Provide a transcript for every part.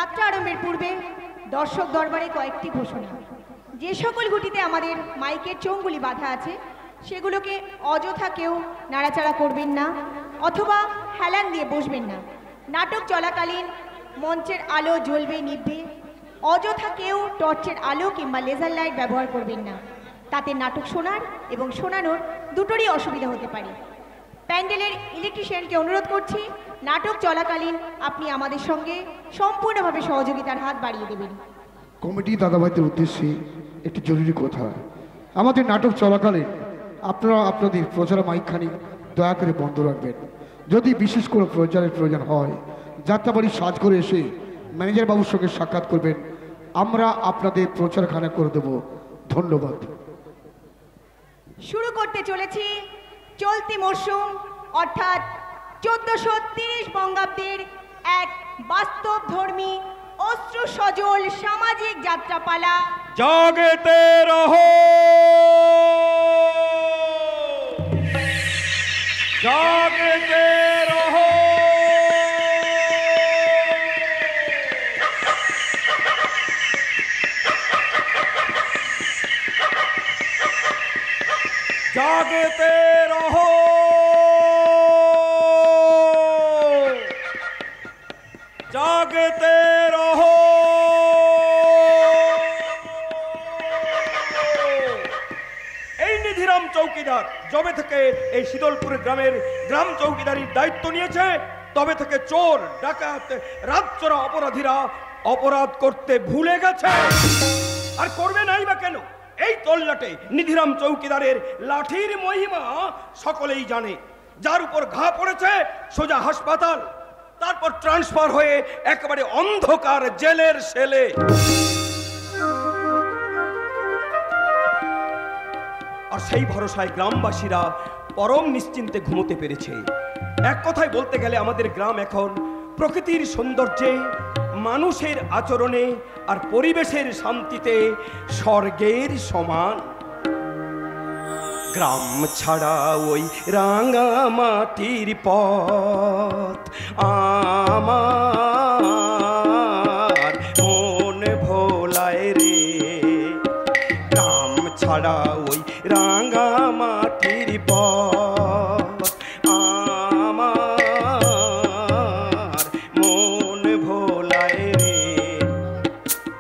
যাত্রা আরম্ভের পূর্বে দর্শক দরবারে কয়েকটি ঘোষণা। যে সকল গুটিতে আমাদের মাইকের চোঙগুলি বাঁধা আছে সেগুলোকে অযথা কেউ নাড়াচাড়া করবেন না অথবা হেলান দিয়ে বসবেন না। নাটক চলাকালীন মঞ্চের আলো জ্বলবে নিভবে, অযথা কেউ টর্চের আলো কিংবা লেজার লাইট ব্যবহার করবেন না, তাতে নাটক শোনার এবং শোনানোর দুটোরই অসুবিধা হতে পারে। প্যান্ডেলের ইলেকট্রিশিয়ানকে অনুরোধ করছি, নাটক চলাকালীন আপনি আমাদের সঙ্গে সম্পূর্ণভাবে সহযোগিতার হাত বাড়িয়ে দেবেন। কমিটি দাদাভাইদের উদ্দেশ্যে একটি জরুরি কথা, আমাদের নাটক চলাকালীন আপনারা আপনাদের প্রচার মাইকখানি দয়া করে বন্ধ রাখবেন। যদি বিশেষ কোনো প্রচারের প্রয়োজন হয় যাত্রাবাড়ি সাজ করে এসে ম্যানেজার বাবুর সঙ্গে সাক্ষাৎ করবেন, আমরা আপনাদের প্রচারখানা করে দেব। ধন্যবাদ। শুরু করতে চলেছি চলতি মরশুম অর্থাৎ 1430 বঙ্গাব্দের এক বাস্তবধর্মী অশ্রু সজল সামাজিক যাত্রাপালা জাগতে রহো, জাগতে রহো। জাগতে রহো, জাগতে রহো। এই নিধিরাম চৌকিদার যবে থেকে এই শীতলপুর গ্রামের গ্রাম চৌকিদারির দায়িত্ব নিয়েছে তবে থেকে চোর ডাকাত রাতচোরা অপরাধীরা অপরাধ করতে ভুলে গেছে। আর করবে নাই বা কেন? এই তল্লাটে নিধিরাম চৌকিদারের লাঠির মহিমা সকলেই জানে। যার উপর ঘা পড়েছে সোজা হাসপাতাল, তারপর ট্রান্সফার হয়ে একেবারে অন্ধকার জেলের সেলে। আর সেই ভরসায় গ্রামবাসীরা পরম নিশ্চিন্তে ঘুমোতে পেরেছে। এক কথায় বলতে গেলে আমাদের গ্রাম এখন প্রকৃতির সৌন্দর্যে, মানুষের আচরণে আর পরিবেশের শান্তিতে স্বর্গের সমান। গ্রাম ছাড়া ওই রাঙা মাটির পথ আমার মন ভোলায় রে। গ্রাম ছাড়া ওই রাঙা মাটির পথ আমার মন ভোলায় রে।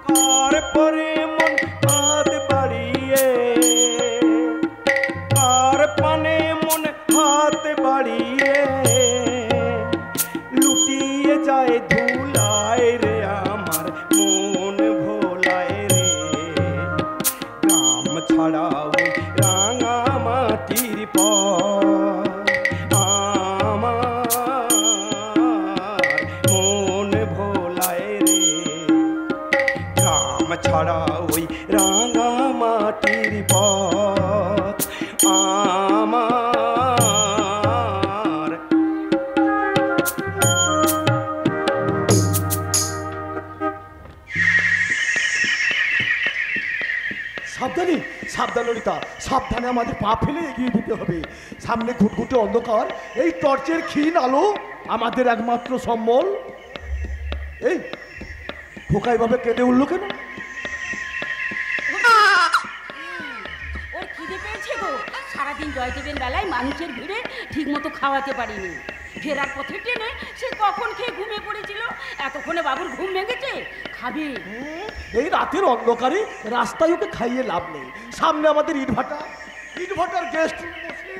কার পরে মন হাত বাড়িয়ে, কার পানে মন হাত বাড়িয়ে লুটিয়ে যায় ধুলায় রে। আমার মন ভোলায় রে। গ্রাম ছাড়া ওই রাঙা মাটির পথ আমার মন ভোলায় রে। গ্রাম ছাড়া ওই রাঙা মাটির পথ আমার। সাবধানে, সাবধান ললিতা, সাবধানে আমাদের পা ফেলে এগিয়ে যেতে হবে। সামনে ঘুটঘুটে অন্ধকার, এই টর্চের ক্ষীণ আলো আমাদের একমাত্র সম্বল। এই খোকাই ভাবে কেঁদে উঠল কেন? ওর খিদে পেয়েছে গো। সারাদিন জয়দেবের বেলায় মানুষের ভিড়ে ঠিক মতো খাওয়াতে পারিনি। ফেরার পথে ট্রেনে সে কখন খেয়ে ঘুমিয়ে পড়েছিল। এতক্ষণে বাবুর ঘুম ভেঙেছে, খাবে। এই রাতের অন্ধকারে রাস্তায় ওকে খাইয়ে লাভ নেই। সামনে আমাদের ইটভাটার গেস্ট বসে,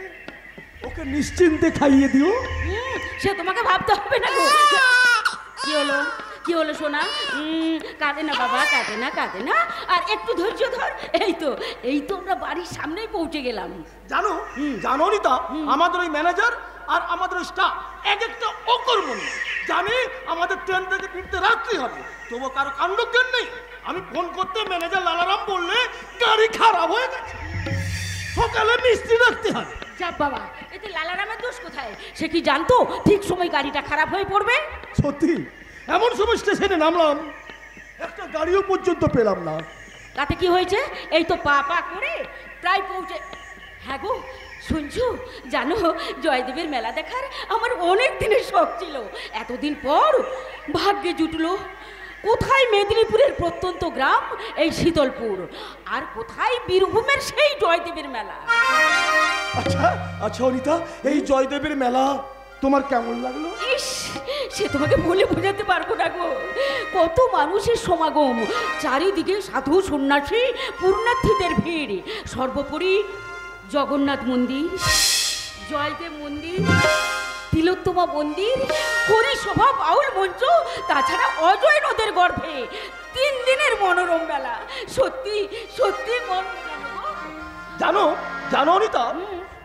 ওকে নিশ্চিন্তে খাইয়ে দিও। সে তোমাকে ভাবতে হবে না গো। কি হলো, কি হলো সোনা? কাঁদে না বাবা, কাঁদে না, কাঁদে না। আর একটু ধৈর্য ধর। এই তো আমরা বাড়ির সামনেই পৌঁছে গেলাম। জানো জানো নিতা, আমাদের ওই ম্যানেজার আর আমাদের স্টাফ এক একটা অকর্মণ্য। জানি আমাদের ট্রেন থেকে ফিরতে রাত্রি হবে, তবু কারো কাণ্ডজ্ঞান নেই। আমি ফোন করতে ম্যানেজার লালারাম বললে গাড়ি খারাপ হয়ে গেছে, সকালে মিস্ত্রি রাখতে হবে। যাব বাবা, এতে লালারামের দোষ কোথায়? সে কি জানতো ঠিক সময় গাড়িটা খারাপ হয়ে পড়বে? সত্যি এমন সময় স্টেশনে নামলাম, একটা গাড়িও পর্যন্ত পেলাম না। তাতে কি হয়েছে? এই তো পা পা করে প্রায় পৌঁছে। হ্যাঁ গো শুনছো, জানো জয়দেবের মেলা দেখার আমার অনেক দিনের শখ ছিল। এতদিন পর ভাগ্যে জুটলো। কোথায় মেদিনীপুরের প্রত্যন্ত গ্রাম এই শীতলপুর, আর কোথায় বীরভূমের সেই জয়দেবের মেলা। আচ্ছা আচ্ছা অনিতা, এই জয়দেবের মেলা তোমার কেমন লাগলো? ইস, সে তোমাকে বলে বোঝাতে পারবো না গো। কত মানুষের সমাগম, চারিদিকে সাধু সন্ন্যাসী পুণ্যার্থীদের ভিড়, সর্বোপরি জগন্নাথ মন্দির, জয়দেব মন্দির, তিলোত্তমা মন্দির, হরিসভা, বাউল মঞ্চ, তাছাড়া অজয় নদের গর্ভে 3 দিনের মনোরম মেলা। সত্যি সত্যি মন জানো গো। জানো জানো অনিতা,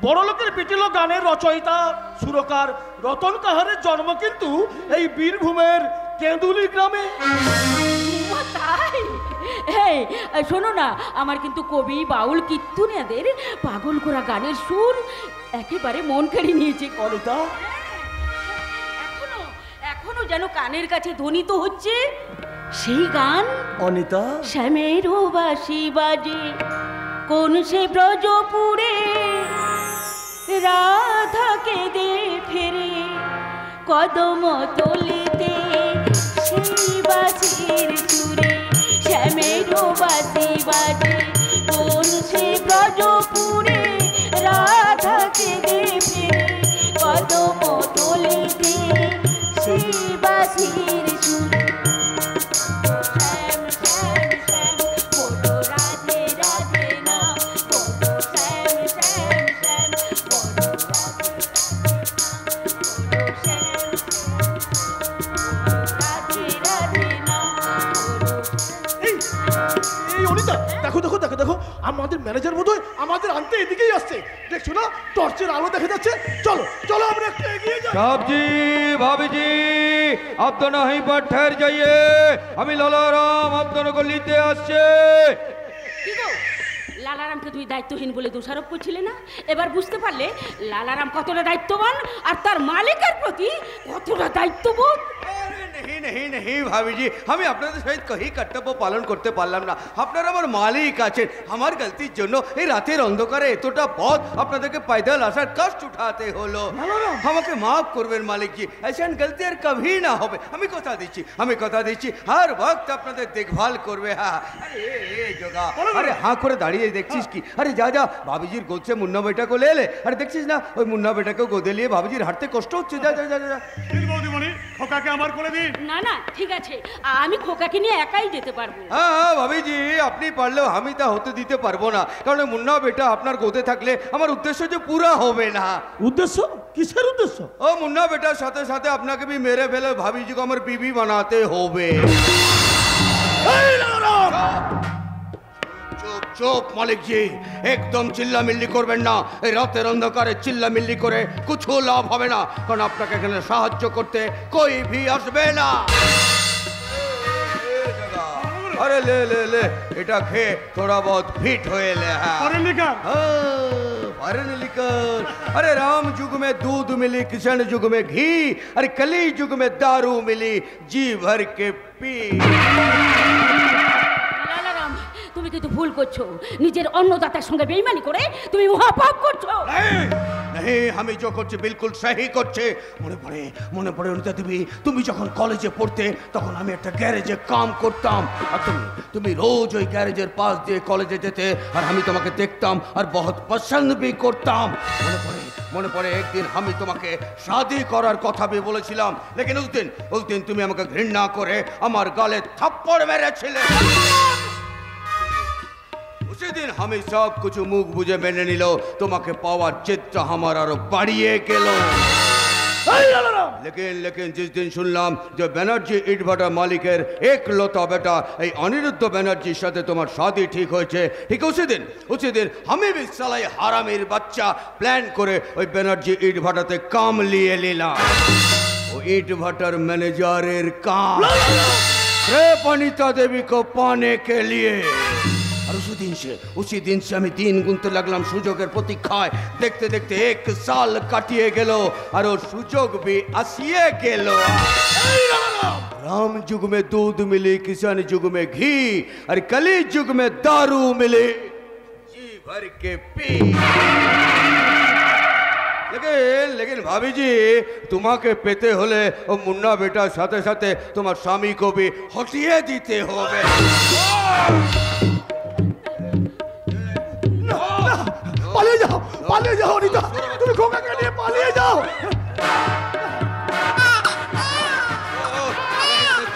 বড় লোকের পিটিল গানের রচয়িতা সুরকার রতন কাহারের জন্ম কিন্তু এই বীরভূমের কেঁদুলি গ্রামে। উমা, তাই? এই শোনো না, আমার কিন্তু কবি বাউল কীর্তনীয়দের পাগল করা গানের সুর একেবারে মন কেড়ে নিয়েছে। অনিতা, এখনো এখনো যেন কানের কাছে ধ্বনিত হচ্ছে সেই গান। অনিতা, শ্যামের বাঁশি বাজে কোন সে ব্রজপুরে, রাধাকে দে ফেরে কদম তলিতে, সেই বাঁশির সুরে শ্যামের বাঁশি বাজে কোন সে ব্রজপুরে, রাধাকে দে ফেরে কদম তলিতে, সেই বাঁশির সুরে। শ্যাম শ্যাম শ্যাম বলো রাধে রাধে নাম, বলো শ্যাম শ্যাম শ্যাম বলো রাধে রাধে রাধে নাম, বলো। এই এই অনিতা, দেখো দেখো দেখো দেখো, আমাদের ম্যানেজার বোধহয় আমাদের আনতে এদিকেই আসছে। দেখছো না, টর্চের আলো দেখা যাচ্ছে। চলো চলো, আমরা একটু এগিয়ে যাই। साहब जी, भाभी जी, आप दोनों यहीं पर ठहर जाइए, हमें लालाराम आप दोनों को लेते আসছে। কি গো, লালারামকে তুমি দায়িত্বহীন বলে দোষারোপ করছিলে না? এবার বুঝতে পারলে লালারাম কতটা দায়িত্ববান আর তার মালিকের প্রতি কতটা দায়িত্ববোধ। আরে नहीं नहीं नहीं ভাবি জি, আমি আপনাদের সহিত কই কর্তব্য পালন করতে পারলাম না। আপনারা আমার মালিক আছেন, আমার গলতির জন্য এই রাতের অন্ধকারে এতটা পথ আপনাদেরকে पैदल আসার কষ্ট উঠাতে হলো। আমাকে মাফ করবেন মালিক জি, ऐसा गलती আর कभी না হবে। আমি কথা দিচ্ছি हर वक्त আপনাদের দেখভাল করবে। হ্যাঁ, আরে এই জগা, আরে হাঁ করে দাঁড়িয়ে দেখছিস কি? আরে যা যা, ভাবিজির গোদ से মুন্না বেটাকে ले ले। আরে দেখছিস না, ওই মুন্না বেটাকে গোদে নিয়ে ভাবিজির হাঁটতে কষ্ট হচ্ছে। যা যা যা যা। বৌদিমণি, খোকাকে আমার কোলে দিন। না না, ঠিক আছে, আমি খোকাকে নিয়ে একাই যেতে পারবো। হ্যাঁ হ্যাঁ ভাবিজি, আপনি পারলেও আমি তা হতে দিতে পারবো না, কারণ মুন্না বেটা আপনার গোদে থাকলে আমার উদ্দেশ্য যে পুরা হবে না। উদ্দেশ্য? কিসের উদ্দেশ্য? ও মুন্না বেটার সাথে সাথে আপনাকে भी মেরে ফেলে ভাবিজি को আমার বিবি বানাতে হবে। চুপ চুপ মালিক জি, একদম চিল্লামিল্লি করবেন না। এই রাতের অন্ধকারে চিল্লামিল্লি করে কিছু লাভ হবে না, কারণ আপনাকে এখানে সাহায্য করতে কই ভি আসবে না। अरे ले ले ले, এটা খেয়ে थोड़ा बहुत फिट হয়ে ले। फॉरेन लिकर, अरे राम युग में दूध मिली, कृष्ण युग में घी, अरे कली युग में दारू मिली, जी भर के पी। লালারাম, তুমি কিন্তু ভুল করছো। নিজের অন্নদাতার সঙ্গে বেইমানি করে তুমি মহাপাপ করছো। नहीं, हमें जो করছে বিলকুল সহি করছে। মনে পড়ে অনিতা দেবী, তুমি যখন কলেজে পড়তে তখন আমি একটা গ্যারেজে কাম করতাম, আর তুমি রোজ ওই গ্যারেজের পাশ দিয়ে কলেজে যেতে, আর আমি তোমাকে দেখতাম আর বহুত পছন্দ भी করতাম। মনে পড়ে একদিন আমি তোমাকে শাদি করার কথা भी বলেছিলাম, लेकिन उस दिन তুমি আমাকে ঘৃণা করে আমার গালে থাপ্পড় মেরেছিলে। उसी दिन हमें सब कुछ मुख बुझे मेने निलो, तुम्हें पावर चित्त हमारा आरो बाड़िए गेलो। लेकिन जिस दिन सुनलाम जो बैनर्जी इट भाटा मालिकेर एक लता बेटा এই অনিরুদ্ধ ব্যানার্জির সাথে তোমার শাদি ঠিক হয়েছে, ঠিক उसी दिन আমি भी সালাই হারামির বাচ্চা প্ল্যান করে ওই ব্যানার্জি ইট ভাটাতে কাম লিয়ে নিলাম। ও ইট ভাটার ম্যানেজারের কাম অনিতা দেবী को पाने के लिए। और उसी दिन से আমি দিন গুনতে লাগলাম সুযোগের প্রতীক্ষায়। দেখতে দেখতে 1 সাল কাটিয়ে গেল আর ওর সুযোগ भी আসিয়ে গেল। राम युग में दूध मिली, किसान युग में घी, और कली युग में दारू मिली, जी भर के पी। लेकिन ভাবিজি তোমাকে পেতে হলে ও মুন্না বেটার সাথে সাথে তোমার স্বামী কবি হটিয়ে দিতে হবে। পালিয়ে যাও, পালিয়ে যাও অনিতা, তুমি খোকাকে নিয়ে পালিয়ে যাও।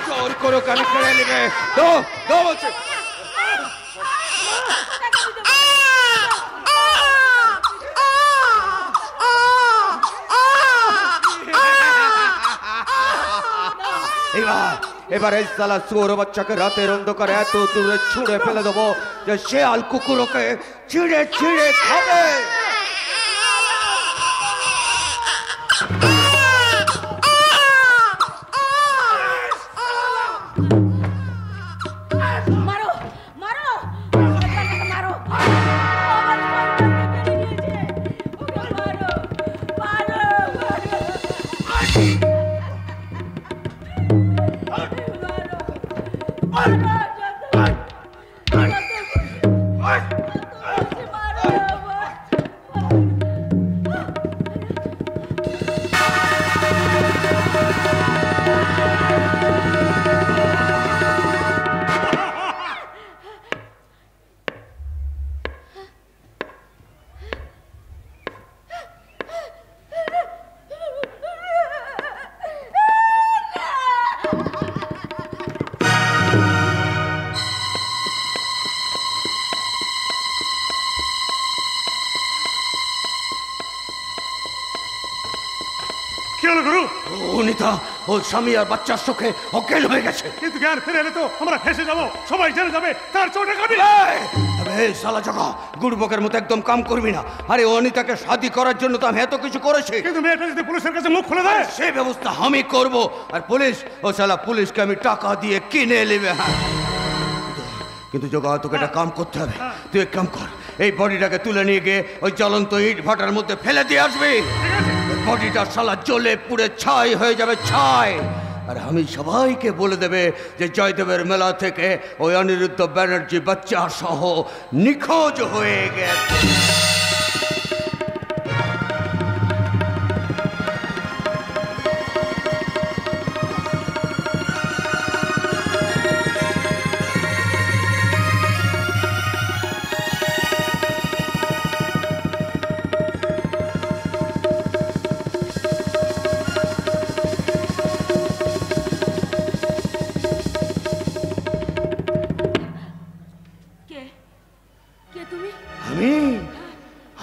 চোর করো কানে কেড়ে নেবে, দো দো বলছে। এবার এই সালা চোর বাচ্চাকে রাতের অন্ধকারে এত দূরে ছুঁড়ে ফেলে দেবো যে শেয়াল কুকুরকে ছিঁড়ে ছিঁড়ে খাবে। মারো মারো মারো, অনিতা ওর স্বামী আর বাচ্চার চোখে অজ্ঞান হয়ে গেছে। কিন্তু জ্ঞান ফিরে এলে তো আমরা ফেসে যাবো, সবাই জেনে যাবে তার চোটে খাবি। সালা জগা গুড়বকের মতো একদম কাম করবি না। আরে অনিতাকে শাদি করার জন্য তো আমি এত কিছু করেছি, কিন্তু মেয়েটা যদি পুলিশের কাছে মুখ খুলে দেয় সেই ব্যবস্থা আমি করব। আর পুলিশ, ও সালা পুলিশকে আমি টাকা দিয়ে কিনে নেবে। হ্যাঁ কিন্তু জগা তোকে একটা কাম করতে হবে। তুই এক কাম কর, এই বডিটাকে তুলে নিয়ে গিয়ে ওই জ্বলন্ত ইট ভাটার মধ্যে ফেলে দিয়ে আসবি। বডিটা শালা জ্বলে পুড়ে ছাই হয়ে যাবে, ছাই। আর আমি সবাইকে বলে দেবে যে জয়দেবের মেলা থেকে ওই অনিরুদ্ধ ব্যানার্জি বাচ্চা সহ নিখোঁজ হয়ে গেছে।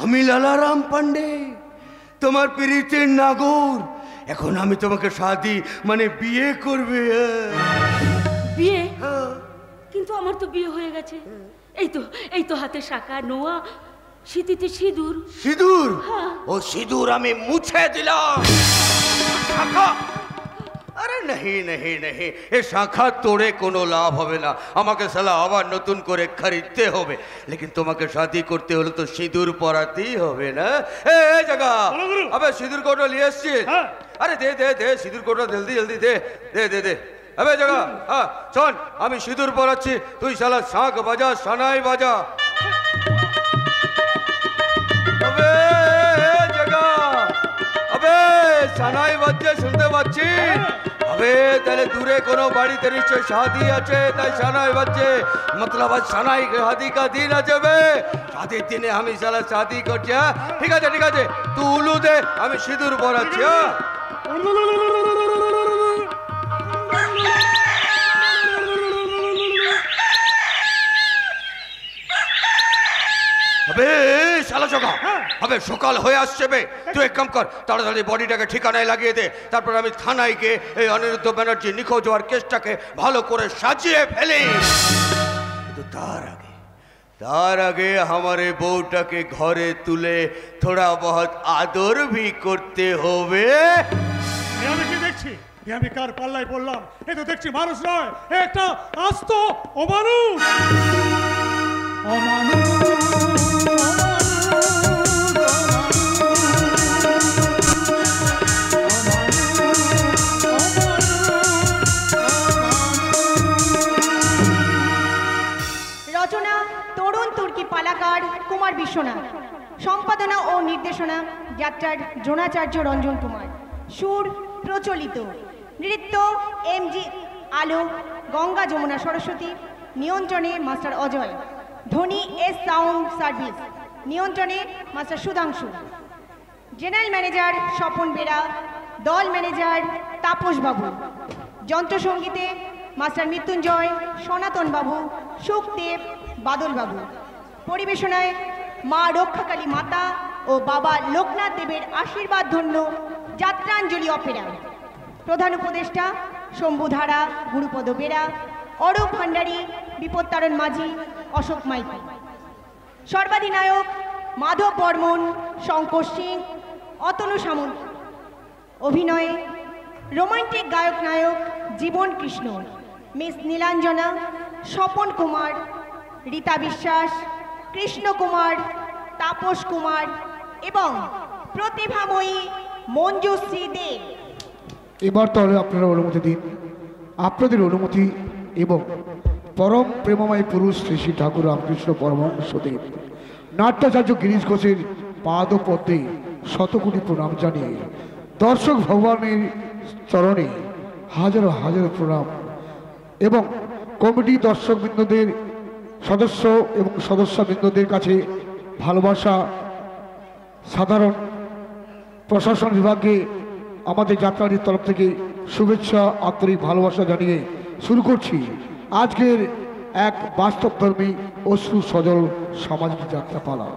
আমি লালারাম পান্ডে, তোমার প্রীতির নাগর। এখন আমি তোমাকে শাদি মানে বিয়ে করবে। বিয়ে? কিন্তু আমার তো বিয়ে হয়ে গেছে। এই তো হাতে শাঁখা, নোয়া, সিঁথিতে সিঁদুর। সিঁদুর? ও সিঁদুর আমি মুছে দিলাম। শাঁখা? আরে नहीं नहीं नहीं, এ শাঁখা তোড়ে কোনো লাভ হবে না। আমাকে সালা আবার নতুন করে খরিদতে হবে। लेकिन তোমাকে শাদি করতে হলে তো সিঁদুর পরাতেই হবে না। এ জায়গা, আবে সিঁদুর কোটা নিয়ে এসেছিস? আরে দে দে দে সিঁদুর কোটা, জলদি জলদি দে দে দে দে। আবে জায়গা, হ্যাঁ শোন, আমি সিঁদুর পরাচ্ছি, তুই শালা শাঁখ বাজা, সানাই বাজা। আবে জায়গা, আবে সানাই বাজছে, শুনতে পাচ্ছিস? আবে তাহলে দূরে কোনো বাড়িতে নিশ্চয় শাদি আছে, তাই সানাই বাজছে। মতলব আজ সানাই শাদি কা দিন আছে বে। শাদির দিনে আমি শালা শাদি করছি। হ্যাঁ ঠিক আছে ঠিক আছে, তুই উলু দে, আমি সিঁদুর পরাচ্ছি। হ্যাঁ আবে শালা জগা, আবে সকাল হয়ে আসছে বে। তুই এক কাম কর, তাড়াতাড়ি বডিটাকে ঠিকানায় লাগিয়ে দে। তারপর আমি থানায় গিয়ে এই অনিরুদ্ধ ব্যানার্জি নিখোঁজ হওয়ার কেসটাকে ভালো করে সাজিয়ে ফেলি। কিন্তু তার আগে हमारे বউটাকে ঘরে তুলে थोड़ा बहुत আদর भी করতে হবে। আমি কি দেখছি? আমি কার পাল্লায় পড়লাম? এ তো দেখছি মানুষ নয়, একটা আস্ত অমানুষ। রচনা তরুণ তুর্কি পালাকার কুমার বিশ্বনাথ, সম্পাদনা ও নির্দেশনা যাত্রার দ্রোণাচার্য রঞ্জন কুমার। সুর প্রচলিত। নৃত্য এমজি আলো, গঙ্গা যমুনা সরস্বতী। নিয়ন্ত্রণে মাস্টার অজয়। ধ্বনি এস সাউন্ড সার্ভিস। নিয়ন্ত্রণে master Sudhanshu. General manager Swapan Bera. দল ম্যানেজার তাপস বাবু। যন্ত্রসঙ্গীতে মাস্টার মৃত্যুঞ্জয়, সনাতন বাবু, সুখদেব, বাদল বাবু। পরিবেশনায় মা রক্ষাকালী মাতা ও বাবা লোকনাথ দেবের আশীর্বাদ ধন্য যাত্রাঞ্জলি অপেরা। প্রধান উপদেষ্টা শম্ভুধারা, গুরুপদ বেরা, অরূপ ভান্ডারী, বিপত্তারণ মাঝি, অশোক মাইতি। সর্বাধিনায়ক মাধব বর্মন, শঙ্কর সিং, অতনু সামন্ত। অভিনয়ে রোমান্টিক গায়ক নায়ক জীবন কৃষ্ণ, মিস নীলাঞ্জনা, স্বপন কুমার, রীতা বিশ্বাস, কৃষ্ণ কুমার, তাপস কুমার এবং প্রতিভাময়ী মঞ্জুশ্রী দে। এবার তাহলে আপনারা অনুমতি দিন। আপনাদের অনুমতি এবং পরম প্রেমময় পুরুষ শ্রী শ্রী ঠাকুর রামকৃষ্ণ পরমহংসদেব নাট্যাচার্য গিরিশ ঘোষের পাদপদ্মে শতকোটি প্রণাম জানিয়ে দর্শক ভগবানের চরণে হাজারো হাজারো প্রণাম এবং কমিটি দর্শকবৃন্দদের সদস্য এবং সদস্যবৃন্দদের কাছে ভালোবাসা, সাধারণ প্রশাসন বিভাগে আমাদের যাত্রাটির তরফ থেকে শুভেচ্ছা, আন্তরিক ভালোবাসা জানিয়ে শুরু করছি আজকের এক বাস্তবধর্মী অশ্রু সজল সামাজিক যাত্রাপালা।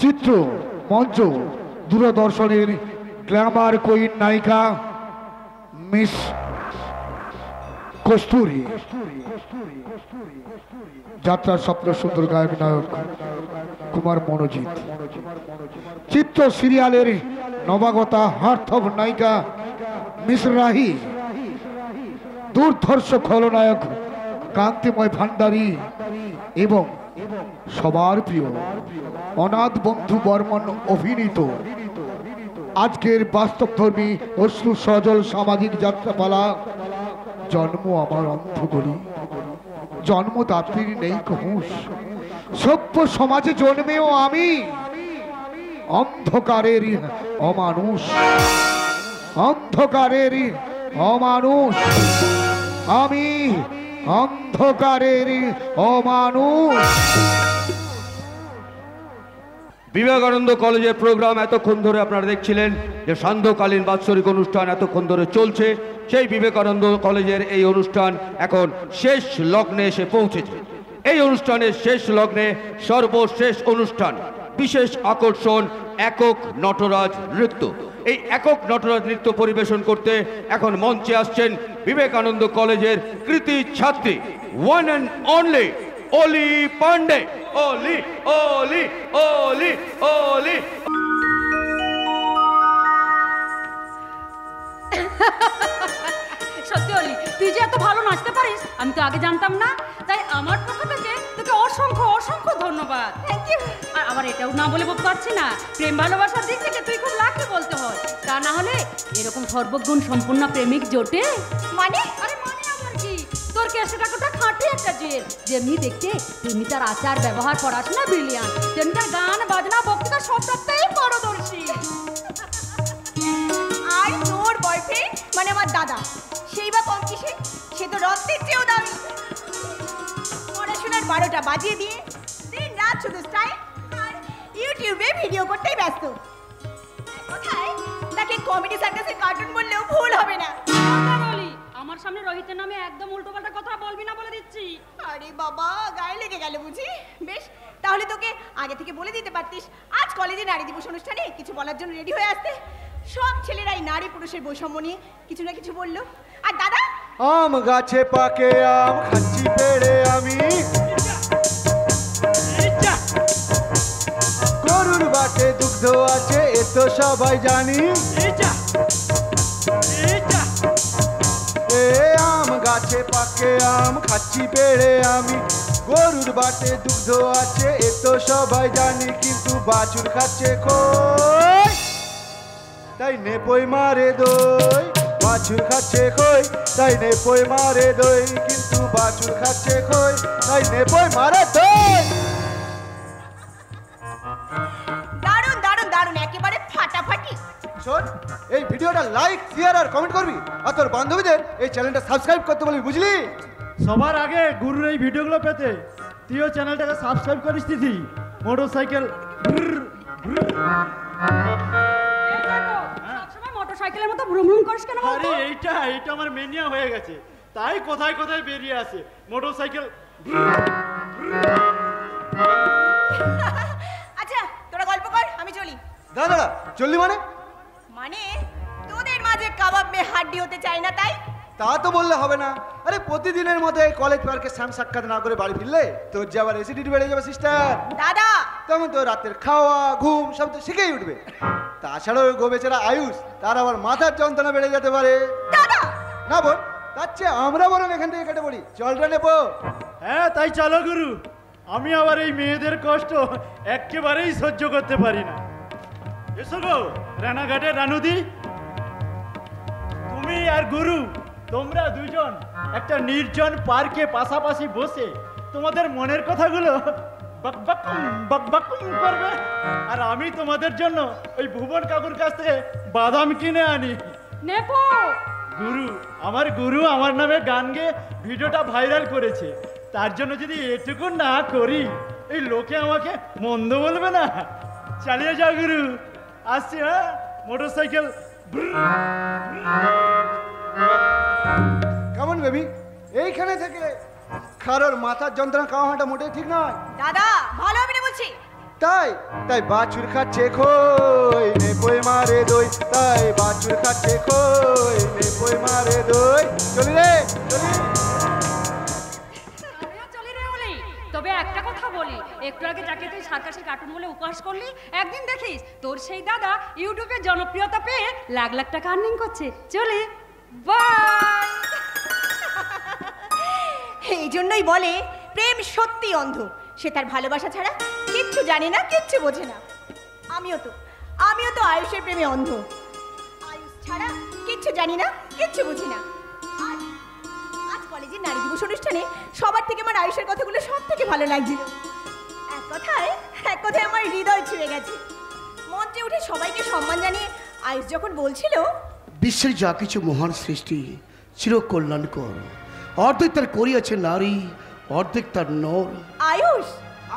চিত্র মঞ্চ দূরদর্শনের গ্ল্যামার কুইন নায়িকা মিস কস্তুরী, যাত্রার স্বপ্ন সুন্দর গায়ক নায়ক কুমার মনোজিৎ। চিত্র সিরিয়ালের নবাগতা হার্থব নায়িকা মিস রাহি, দুর্ধর্ষ খলনায়ক কান্তিময় ভান্ডারী এবং সবার প্রিয় অনাথ বন্ধু বর্মন অভিনীত আজকের বাস্তবধর্মী অশ্রু সজল সামাজিক যাত্রাপালা জন্ম আমার অন্ধগলি, জন্মদাত্রীর নেই হুঁশ। সভ্য সমাজে জন্মেও আমি অন্ধকারের অমানুষ, অন্ধকারের অমানুষ, আমি অন্ধকারের অমানুষ। বিবেকানন্দ কলেজের প্রোগ্রাম এতক্ষণ ধরে আপনারা দেখছিলেন যে সান্ধ্যকালীন বাৎসরিক অনুষ্ঠান এতক্ষণ ধরে চলছে। সেই বিবেকানন্দ কলেজের এই অনুষ্ঠান এখন শেষ লগ্নে এসে পৌঁছেছে। এই অনুষ্ঠানের শেষ লগ্নে সর্বশেষ অনুষ্ঠান, বিশেষ আকর্ষণ একক নটরাজ নৃত্য। এই একক নটরাজ নৃত্য পরিবেশন করতে এখন মঞ্চে আসছেন বিবেকানন্দ কলেজের কৃতি ছাত্রী ওয়ান অ্যান্ড অনলি অলি পান্ডে। অলি অলি অলি অলি। সত্যি অলি, তুই যে এত ভালো নাচতে পারিস আমি তো আগে জানতাম না, তাই আমার পক্ষ থেকে তোকে অসংখ্য অসংখ্য ধন্যবাদ। Thank you. আর আবার এটাও না বলে বলতে পারছি না, প্রেম ভালোবাসার দিক থেকে তুই খুব লাকি বলতে হয়, তা না হলে এরকম সর্বগুণ সম্পূর্ণ প্রেমিক জোটে মানে? আরে মানে আবার কি, তোর কেসটা কোটা খাঁটি একটা জেল, যেমনি দেখতে তেমনি তার আচার ব্যবহার পড়াশোনা ব্রিলিয়ান্ট, তেমনি তার গান বাজনা বক্তৃতা সব সপ্তাহে পারদর্শী। আর তোর বয়ফ্রেন্ড মানে আমার দাদা, সেই বা কম কিসে, সে তো রক্তের চেয়েও দামি। পড়াশোনার 12টা বাজিয়ে দিয়ে দিন রাত শুধু স্টাইল আর ইউটিউবে ভিডিও করতেই ব্যস্ত। কোথায় তাকে কমেডি সার্কাসের কার্টুন বললেও ভুল হবে না। আমার সামনে রোহিতের নামে একদম উল্টোপাল্টা কথা বলবি না বলে দিচ্ছি। আরে বাবা, গায়ে লেগে গেল বুঝি। বেশ, তাহলে তোকে আগে থেকে বলে দিতে পারতিস আজ কলেজে নারী দিবস অনুষ্ঠানে কিছু বলার জন্য রেডি হয়ে আসতে। সব ছেলেরাই নারী পুরুষের বৈষম্য নিয়ে কিছু না কিছু বললো। আর দাদা, আম গাছে পাকে আম খাচ্ছি পেড়ে আমি, গরুর বাটে দুগ্ধ আছে এ তো সবাই জানি। এ আম গাছে পাকে আম খাচ্ছি পেড়ে আমি, গরুর বাটে দুগ্ধ আছে এ তো সবাই জানি। কিন্তু বাছুর খাচ্ছে খই, তাই নেপই মারে দই। বাছুর খাচ্ছে খই, তাই নেপই মারে দই। কিন্তু বাছুর খাচ্ছে খই, তাই নেপই মারে দই। শোন, এই ভিডিওটা লাইক শেয়ার আর কমেন্ট করবি, আর তোর বান্ধবীদের এই চ্যানেলটা সাবস্ক্রাইব করতে বলবি, বুঝলি? সবার আগে গুরুর এই ভিডিওগুলো পেতে তুইও চ্যানেলটাকে সাবস্ক্রাইব করিস দিদি। মোটরসাইকেল সবসময় মোটরসাইকেলের মতো ভ্রুম ভ্রুম করিস কেন? আরে এইটা আমার মেনিয়া হয়ে গেছে, তাই কোথায় কোথায় বেরিয়ে আসে মোটরসাইকেল। আচ্ছা তোরা গল্প কর, আমি চলি। দাদা চললি মানে? মানে তোদের মাঝে কাবাব মে হাড্ডি হতে চাই না, তাই? তা তো বললে হবে না। আরে প্রতিদিনের মতো এই কলেজ পার্কে স্যাম সাক্ষাৎ না করে বাড়ি ফিরলে তোর যে আবার অ্যাসিডিটি বেড়ে যাবে সিস্টার। দাদা তখন তো রাতের খাওয়া ঘুম সব তো শিখেই উঠবে। তাছাড়াও ওই গোবেচারা আয়ুষ, তার আবার মাথার যন্ত্রণা বেড়ে যেতে পারে। দাদা না বোন, তার চেয়ে আমরা বরং এখান থেকে কেটে পড়ি, চলটা নেবো। হ্যাঁ তাই চলো গুরু, আমি আবার এই মেয়েদের কষ্ট একেবারেই সহ্য করতে পারি না। এসো গো রানাঘাটের রানুদি, তুমি আর গুরু তোমরা দুজন একটা নির্জন পার্কে পাশাপাশি বসে তোমাদের মনের কথাগুলো বকবকুম করবে, আর আমি তোমাদের জন্য ওই ভুবন কাকুর কাছ থেকে বাদাম কিনে আনি। নেপো গুরু আমার নামে গান গেয়ে ভিডিওটা ভাইরাল করেছে, তার জন্য যদি এটুকু না করি এই লোকে আমাকে মন্দ বলবে না। চালিয়ে যাও গুরু, আসছি। হ্যাঁ মোটরসাইকেল। কেমন বেবি, এইখানে থেকে কারোর মাথার যন্ত্রণা খাওয়া হাঁটা মোটেই ঠিক নয়। দাদা ভালো হবে না বলছি। তাই বাছুর খাচ্ছে খই নেপই মারে দই, তাই বাছুর খাচ্ছে খই নেপই মারে দই। চলি রে চলি। চলি রে বলি, তবে একটা কথা বলি, একটু আগে যাকে তুই সার্কাসে কার্টুন বলে উপহাস করলি, একদিন দেখিস তোর সেই দাদা ইউটিউবে জনপ্রিয়তা পেয়ে লাখ লাখ টাকা আর্নিং করছে। চলে বাই। এই জন্যই বলে প্রেম সত্যি অন্ধ, সে তার ভালোবাসা ছাড়া কিচ্ছু জানে না, কিচ্ছু বোঝে না। আমিও তো আয়ুষের প্রেমে অন্ধ, আয়ুষ ছাড়া কিচ্ছু জানি না, কিচ্ছু বুঝি না। আজ কলেজের নারী দিবস অনুষ্ঠানে সবার থেকে আমার আয়ুষের কথাগুলো সব থেকে ভালো লাগছিল। এক কথায় আমার হৃদয় ছুঁয়ে গেছে। মঞ্চে উঠে সবাইকে সম্মান জানিয়ে আয়ুষ যখন বলছিল, বিশ্বের যা কিছু মহান সৃষ্টি চির কল্যাণকর, অর্ধেক তার করিয়াছে নারী, অর্ধেক তার নর। আয়ুষ,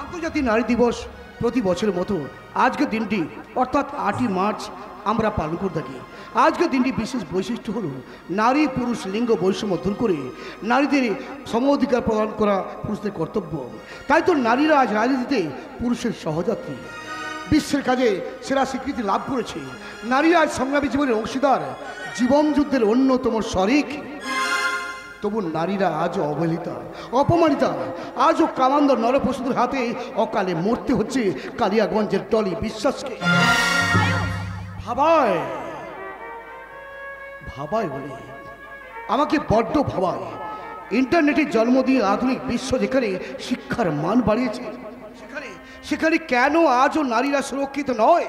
আন্তর্জাতিক নারী দিবস প্রতি বছরের মতো আজকের দিনটি অর্থাৎ 8ই মার্চ আমরা পালন করে থাকি। আজকের দিনটি বিশেষ বৈশিষ্ট্য হলো নারী পুরুষ লিঙ্গ বৈষম্য দূর করে নারীদের সম অধিকার প্রদান করা পুরুষদের কর্তব্য। তাই তো নারীরা আজ রাজনীতিতে পুরুষের সহযাত্রী, বিশ্বের কাজে সেরা স্বীকৃতি লাভ করেছে। নারীরা আজ সংগ্রামী জীবনের অংশীদার, জীবন যুদ্ধের অন্যতম শরিক। তবু নারীরা আজও অবহেলিতা, অপমানিতা। আজও কামান্দর নরপশুদের হাতে অকালে মরতে হচ্ছে কালিয়াগঞ্জের টলি বিশ্বাসকে। ভাবায় বলে আমাকে বড্ড ভাবায়। ইন্টারনেটের জন্ম দিয়ে আধুনিক বিশ্ব যেখানে শিক্ষার মান বাড়িয়েছে, সেখানে কেন আজও নারীরা সুরক্ষিত নয়?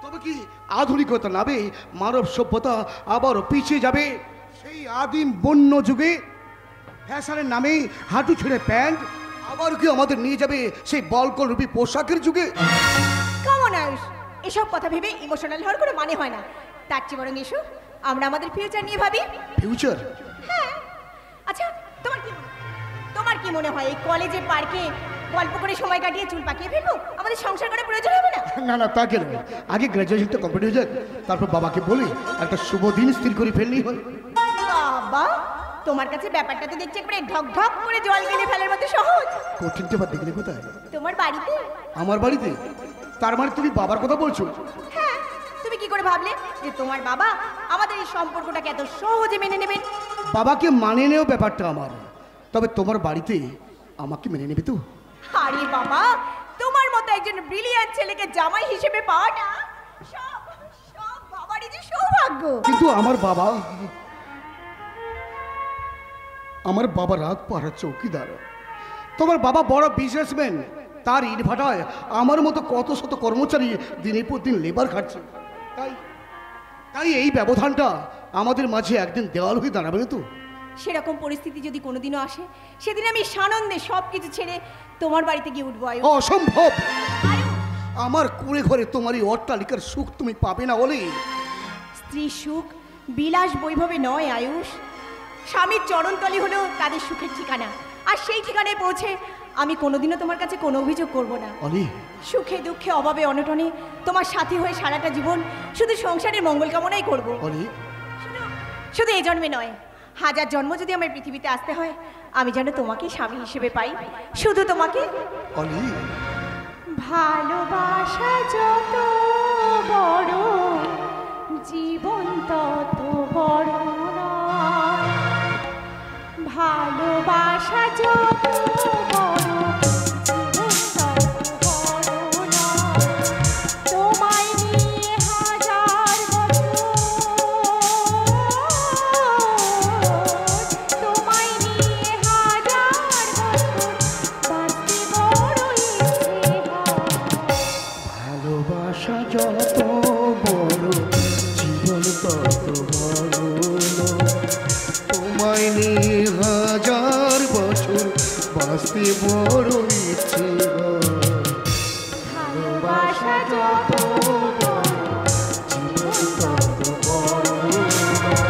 তবে কি আধুনিকতা নামে মানব সভ্যতা আবারও পিছিয়ে যাবে সেই আদিম বন্য যুগে? ফ্যাশনের নামে হাঁটু ছেড়ে প্যান্ট আবার কি আমাদের নিয়ে যাবে সেই বলকলরূপী পোশাকের যুগে? কেমন আয়ুষ, এসব কথা ভেবে ইমোশনাল হওয়ার কোনো মানে হয় না। তার চেয়ে বরং এসো আমরা আমাদের ফিউচার নিয়ে ভাবি। ফিউচার? হ্যাঁ। আচ্ছা তোমার কি মনে হয় এই কলেজে পার্কে গল্প করে সময় কাটিয়ে চুল পাকিয়ে ফেলবো আমাদের সংসার করার প্রয়োজন হবে না? না তা কেন, আগে গ্র্যাজুয়েশনটা কমপ্লিট হয়ে যাক, তারপর বাবাকে বলি একটা শুভ দিন স্থির করে ফেললেই হয়। বাবা, তোমার কাছে ব্যাপারটা তো দেখছি একবারে ঢক ঢক করে জল গেলে ফেলার মতো সহজ। কঠিনটা বা দেখলে কোথায়? তোমার বাড়িতে। আমার বাড়িতে? তার মানে তুমি বাবার কথা বলছো? হ্যাঁ, তুমি কি করে ভাবলে যে তোমার বাবা আমাদের এই সম্পর্কটাকে এত সহজে মেনে নেবেন? বাবাকে মানে নেও ব্যাপারটা আমার, তবে তোমার বাড়িতে আমাকে মেনে নেবে তো? আরে বাবা, তোমার মতো একজন ব্রিলিয়ান্ট ছেলেকে জামাই হিসেবে পাওয়াটা সব বাবারই যে সৌভাগ্য। কিন্তু আমার বাবা রাত পাহাড় চৌকিদার, তোমার বাবা বড় বিজনেসম্যান, তার ইট ভাটায় আমার মতো কত শত কর্মচারী দিনের পর দিন লেবার খাটছে। তাই এই ব্যবধানটা আমাদের মাঝে একদিন দেওয়াল হয়ে দাঁড়াবে না তো? সেরকম পরিস্থিতি যদি কোনোদিনও আসে, সেদিন আমি সানন্দে সবকিছু ছেড়ে তোমার বাড়িতে গিয়ে উঠবো। অসম্ভব, আমার কুড়ে ঘরে তোমার এই অট্টালিকার সুখ তুমি পাবে না বলে। স্ত্রী সুখ বিলাস বৈভবে নয় আয়ুষ, স্বামীর চরণতলি হলো তাদের সুখের ঠিকানা। আর সেই ঠিকানায় পৌঁছে আমি কোনোদিনও তোমার কাছে কোনো অভিযোগ করব না। সুখে দুঃখে অভাবে অনটনে তোমার সাথী হয়ে সারাটা জীবন শুধু সংসারের মঙ্গল কামনাই করব। শুধু এই জন্মে নয়, হাজার জন্ম যদি আমার পৃথিবীতে আসতে হয়, আমি যেন তোমাকে স্বামী হিসেবে পাই, শুধু তোমাকে। ভালোবাসা যত বড় জীবন তত বড় নয়, ভালোবাসা যত বড় জীবন তত বড় নয়, তোমায় নিয়ে হাজার বছর, তোমায় নিয়ে হাজার বছর বাঁচতে বড় ইচ্ছে হয়। ভালোবাসা যত বড় জীবন তত বড় নয়, তোমায় নিয়ে হাজার বছর বাঁচতে বড় ইচ্ছে হয়। ভালোবাসা যত বড় জীবন তত বড় নয়।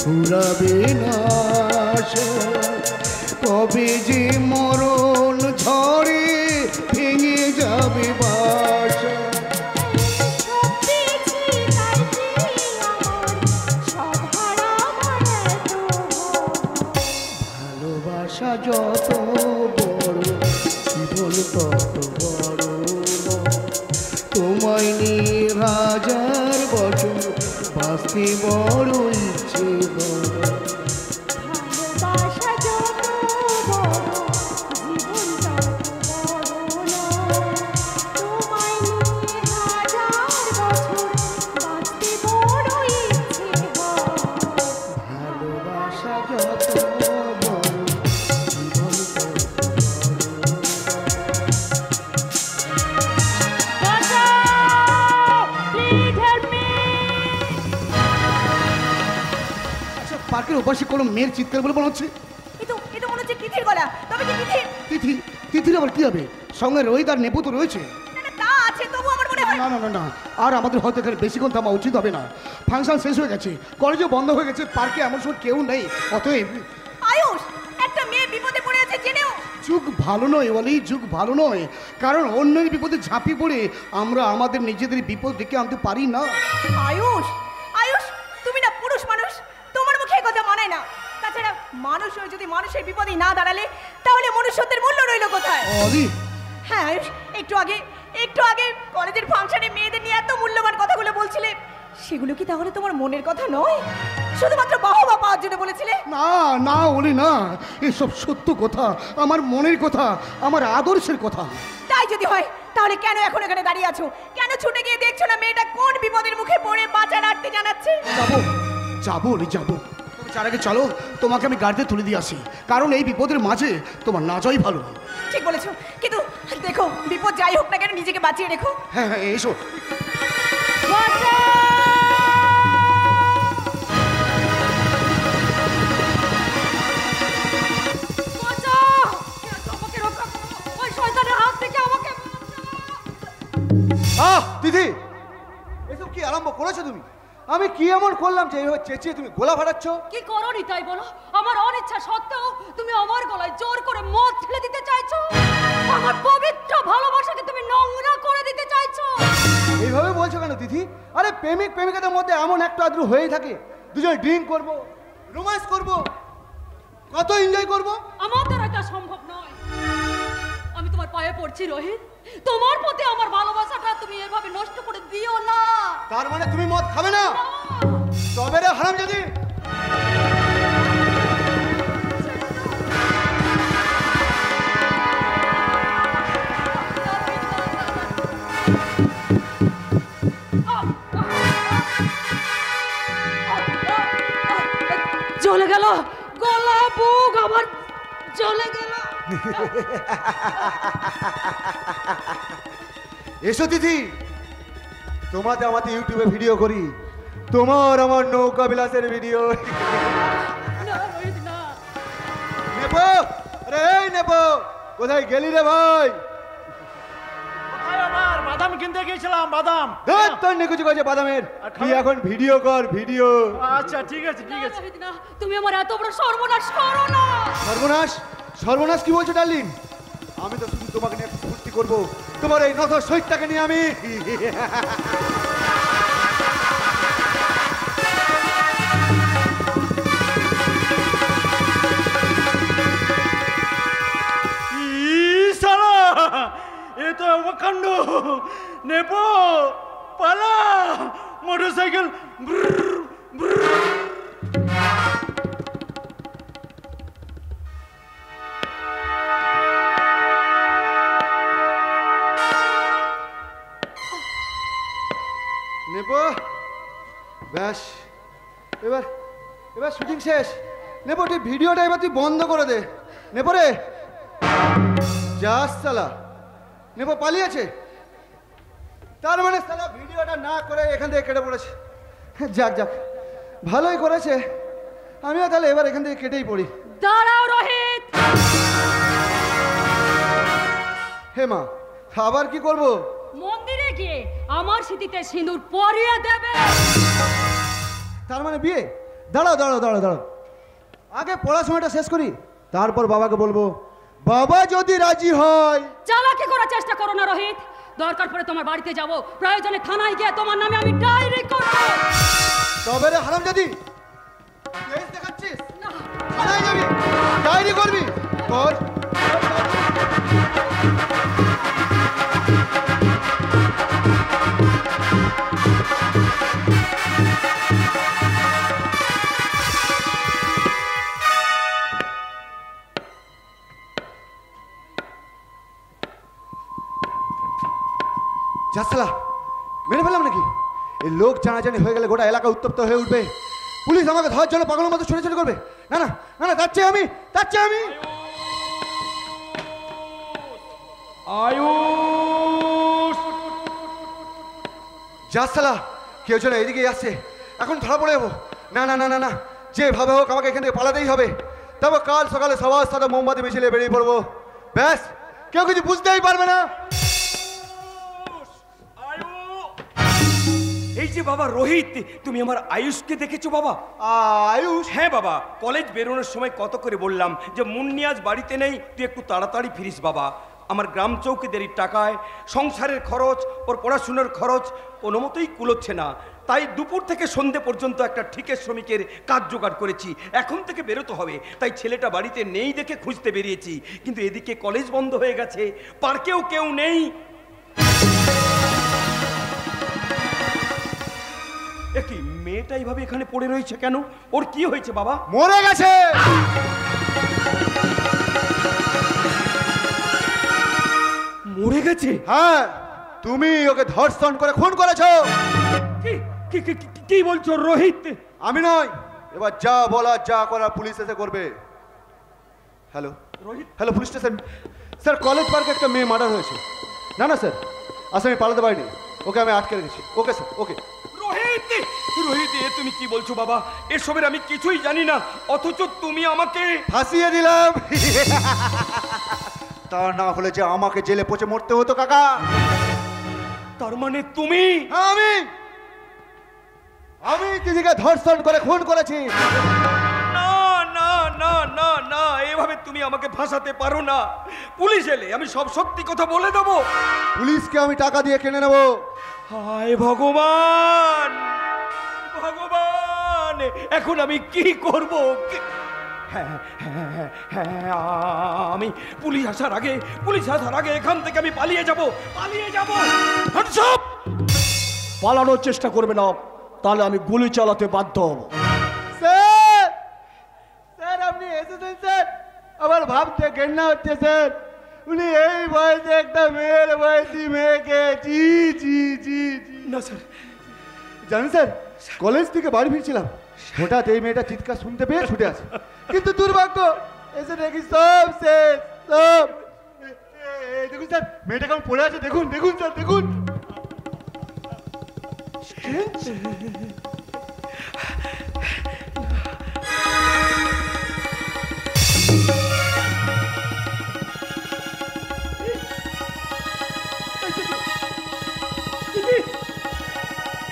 ফুরাবে না আশা, কবে যে মরণ ঝড়ে ভেঙে যাবে বাসা। ভালোবাসা যত বড় জীবন তত বড় নয়, তোমায় নিয়ে হাজার বছর বাঁচতে বড় ইচ্ছে হয়। ভালোবাসা যত বড় জীবন তত বড় নয়, তোমায় নিয়ে হাজার বছর বাঁচতে বড় ইচ্ছে হয়। ভালোবাসা যত বড় জীবন তত পার্কের ওপাশে কোনো মেয়ের চিৎকার বলে মনে হচ্ছে। এটা মনে হচ্ছে তিথির গলা। তবে কি তিথি? তিথির আবার কি হবে? সঙ্গে রোহিত আর নেপু তো রয়েছে। তা আছে, তবু আমার মনে হয় না না না না, আর আমাদের হয়তো এখানে বেশিক্ষণ থামা উচিত হবে না। ফাংশন শেষ হয়ে গেছে, কলেজও বন্ধ হয়ে গেছে, পার্কে এমন সময় কেউ নেই। অতএব আয়ুষ, একটা মেয়ে বিপদে পড়ে আছে জেনেও। যুগ ভালো নয় বলেই যুগ ভালো নয়, কারণ অন্যের বিপদে ঝাঁপিয়ে পড়ে আমরা আমাদের নিজেদের বিপদ ডেকে আনতে পারি না। আয়ুষ, আয়ুষ, তুমি না পুরুষ মানুষ, তোমার মুখে এই কথা মানায় না। তাছাড়া মানুষ হয়ে যদি মানুষের বিপদে না দাঁড়ালে, তাহলে মনুষ্যত্বের মূল্য রইল কোথায়? হ্যাঁ আয়ুষ, একটু আগে কলেজের ফাংশনে মেয়েদের নিয়ে এত মূল্যবান কথাগুলো বলছিলে, সেগুলো কি তাহলে তোমার মনের কথা নয়? শুধুমাত্র বাহবা পাওয়ার জন্য বলেছিলে? না না বলি না, এসব সত্য কথা, আমার মনের কথা, আমার আদর্শের কথা। তাই যদি হয়, তাহলে কেন এখন এখানে দাঁড়িয়ে আছো? কেন ছুটে গিয়ে দেখছো না মেয়েটা কোন বিপদের মুখে পড়ে বাঁচার আর্তি জানাচ্ছে? যাবো। তার আগে চলো, তোমাকে আমি গাড়িতে তুলে দিয়ে আসি, কারণ এই বিপদের মাঝে তোমার না যাই ভালো। ঠিক বলেছো, কিন্তু দেখো বিপদ যাই হোক না কেন নিজেকে বাঁচিয়ে রেখো। হ্যাঁ হ্যাঁ, এসো। দিদি, এসব কি আরম্ভ করেছো তুমি? আমি কি এমন করলাম যে এইভাবে চেঁচিয়ে তুমি গোলা ফাটাচ্ছ? কি করনি তাই বলো? আমার অনিচ্ছা সত্ত্বেও তুমি আমার গলায় জোর করে মদ ঢেলে দিতে চাইছো। আমার পবিত্র ভালোবাসাকে তুমি নোংরা করে দিতে চাইছো। এইভাবে বলছো কেন দিদি? আরে প্রেমিক প্রেমিকাদের মধ্যে এমন একটা আদ্রু হয়েই থাকে, দুজন ড্রিঙ্ক করব, রোম্যান্স করব, কত এনজয় করব। আমার দ্বারা এটা সম্ভব নয়। আমি তোমার পায়ে পড়ছি রোহিত, তোমার প্রতি আমার ভালোবাসাটা তুমি এভাবে নষ্ট করে দিও না। তার মানে তুমি মদ খাবে না? তবে রে হারামজাদি, এসো দিদি, তোমাতে আমাদের ইউটিউবে ভিডিও করি, তোমার আমার নৌকা বিলাসের ভিডিও নেবো। আরে এই নেবো, কোথায় গেলি রে ভাই? আমার বাদাম কিনতে গিয়েছিলাম, বাদাম। তোর নিকুচি করছে বাদামের, তুই এখন ভিডিও কর, ভিডিও। আচ্ছা ঠিক আছে ঠিক আছে। তুমি আমার এত বড় সর্বনাশ করো না। সর্বনাশ? সর্বনাশ কি বলছো ডার্লিং? আমি তো শুধু তোমাকে নিয়ে ফুর্তি করবো, তোমার এই নথর সহিতটাকে নিয়ে আমি। এ তো অবকাণ্ড। নেবো, পালা, মোটরসাইকেল। নেবো, ব্যাস, এবার এবার শুটিং শেষ। নেবো, তুই ভিডিওটা এবার তুই বন্ধ করে দে। নেবো রে, যাস সালা। নেবো পালিয়েছে, তার মানে সালা ভিডিওটা না করে এখান থেকে কেটে পড়েছে। যাক যাক, ভালোই করেছে। আমিও তাহলে এবার এখান থেকে কেটেই পড়ি। দাঁড়াও রোহিত। হে মা, আবার কি করবো? মন্দিরে গিয়ে আমার স্মৃতিতে সিঁদুর পরিয়ে দেবে। তার মানে বিয়ে? দাঁড়াও দাঁড়াও দাঁড়াও দাঁড়াও, আগে পড়াশোনাটা শেষ করি, তারপর বাবাকে বলবো। বাবা যদি রাজি হয়। চালাকি করার চেষ্টা করো না রোহিত। দরকার পড়ে তোমার বাড়িতে যাব, প্রয়োজনে থানায় গিয়ে তোমার নামে আমি ডায়েরি করব। তবে রে হারামজাদি, কেস দেখাচ্ছিস? থানায় যাবি, ডায়েরি করবি? কর। যাসলা, মেরে ফেলাম নাকি? এই লোক জানাজানি হয়ে গেলে গোটা এলাকা উত্তপ্ত হয়ে উঠবে। পুলিশ আমাকে ধরার জন্য পাগলের মতো ছুটে করবে। না না না না, তার চেয়ে আমি আয়ুষ। যাসলা, কেউ যেন এদিকে আসছে, এখন ধরা পড়ে যাবো। না না না না না, যেভাবে হোক আমাকে এখান থেকে পালাতেই হবে। তবে কাল সকালে সবার সাথে মোমবাতি মিছিলে বেরিয়ে পড়বো। ব্যাস, কেউ কিছু বুঝতেই পারবে না। এই যে বাবা রোহিত, তুমি আমার আয়ুষকে দেখেছো বাবা? আয়ুষ? হ্যাঁ বাবা, কলেজ বেরোনোর সময় কত করে বললাম যে মুন্নি আজ বাড়িতে নেই, তুই একটু তাড়াতাড়ি ফিরিস বাবা। আমার গ্রাম চৌকিদারির টাকায় সংসারের খরচ, ওর পড়াশুনোর খরচ কোনো মতোই কুলোচ্ছে না। তাই দুপুর থেকে সন্ধে পর্যন্ত একটা ঠিকের শ্রমিকের কাজ জোগাড় করেছি। এখন থেকে বেরোতে হবে, তাই ছেলেটা বাড়িতে নেই দেখে খুঁজতে বেরিয়েছি। কিন্তু এদিকে কলেজ বন্ধ হয়ে গেছে, পার্কেও কেউ নেই। কি মেয়েটা এইভাবে এখানে পড়ে রয়েছে কেন? ওর কি হয়েছে বাবা? মরে গেছে। মরে গেছে? হ্যাঁ, তুমি ওকে ধর্ষণ করে খুন করেছো। কি বলছো রোহিত? আমি নয়, এবার যা বলা যা করার পুলিশ এসে করবে। Hello Rohit, hello police station. Sir, college পার্কে একটা মেয়ে মার্ডার হয়েছে। না না স্যার, আসামি পালাতে পারিনি, ওকে আমি আটকে রেখেছি। ওকে স্যার, ওকে। রোহিত, রোহিত, এ তুমি কি বলছো বাবা? এসবের আমি কিছুই জানি না, অথচ তুমি আমাকে ফাঁসিয়ে দিলাম। তা না হলে যে আমাকে জেলে পচে মরতে হতো কাকা। তার মানে তুমি? আমি দিদিকে ধর্ষণ করে খুন করেছি। না না না না না, এভাবে তুমি আমাকে ফাঁসাতে পারো না। পুলিশ এলে আমি সব সত্যি কথা বলে দেবো। পুলিশকে আমি টাকা দিয়ে কিনে নেব। হায় ভগবান, ভগবান, এখন আমি কি করব? আমি পুলিশ আসার আগে এখান থেকে আমি পালিয়ে যাব। পালানোর চেষ্টা করবে না, তাহলে আমি গুলি চালাতে বাধ্য হব। স্যার, স্যার আপনি এসেছেন স্যার? আমার ভাবতে ঘেন্না হচ্ছে স্যার। উনি এই বয়সে একটা মেয়ের বয়সী মেয়েকে জি জি জি জি। না স্যার, জানেন স্যার, কলেজ থেকে বাড়ি ফিরছিলাম, হঠাৎ এই মেয়েটা চিৎকার শুনতে পেয়ে ছুটে আসে। কিন্তু দুর্ভাগ্য, এসে দেখি সব শেষ, দেখুন স্যার, মেয়েটা কেমন পড়ে আছে, দেখুন দেখুন স্যার, দেখুন।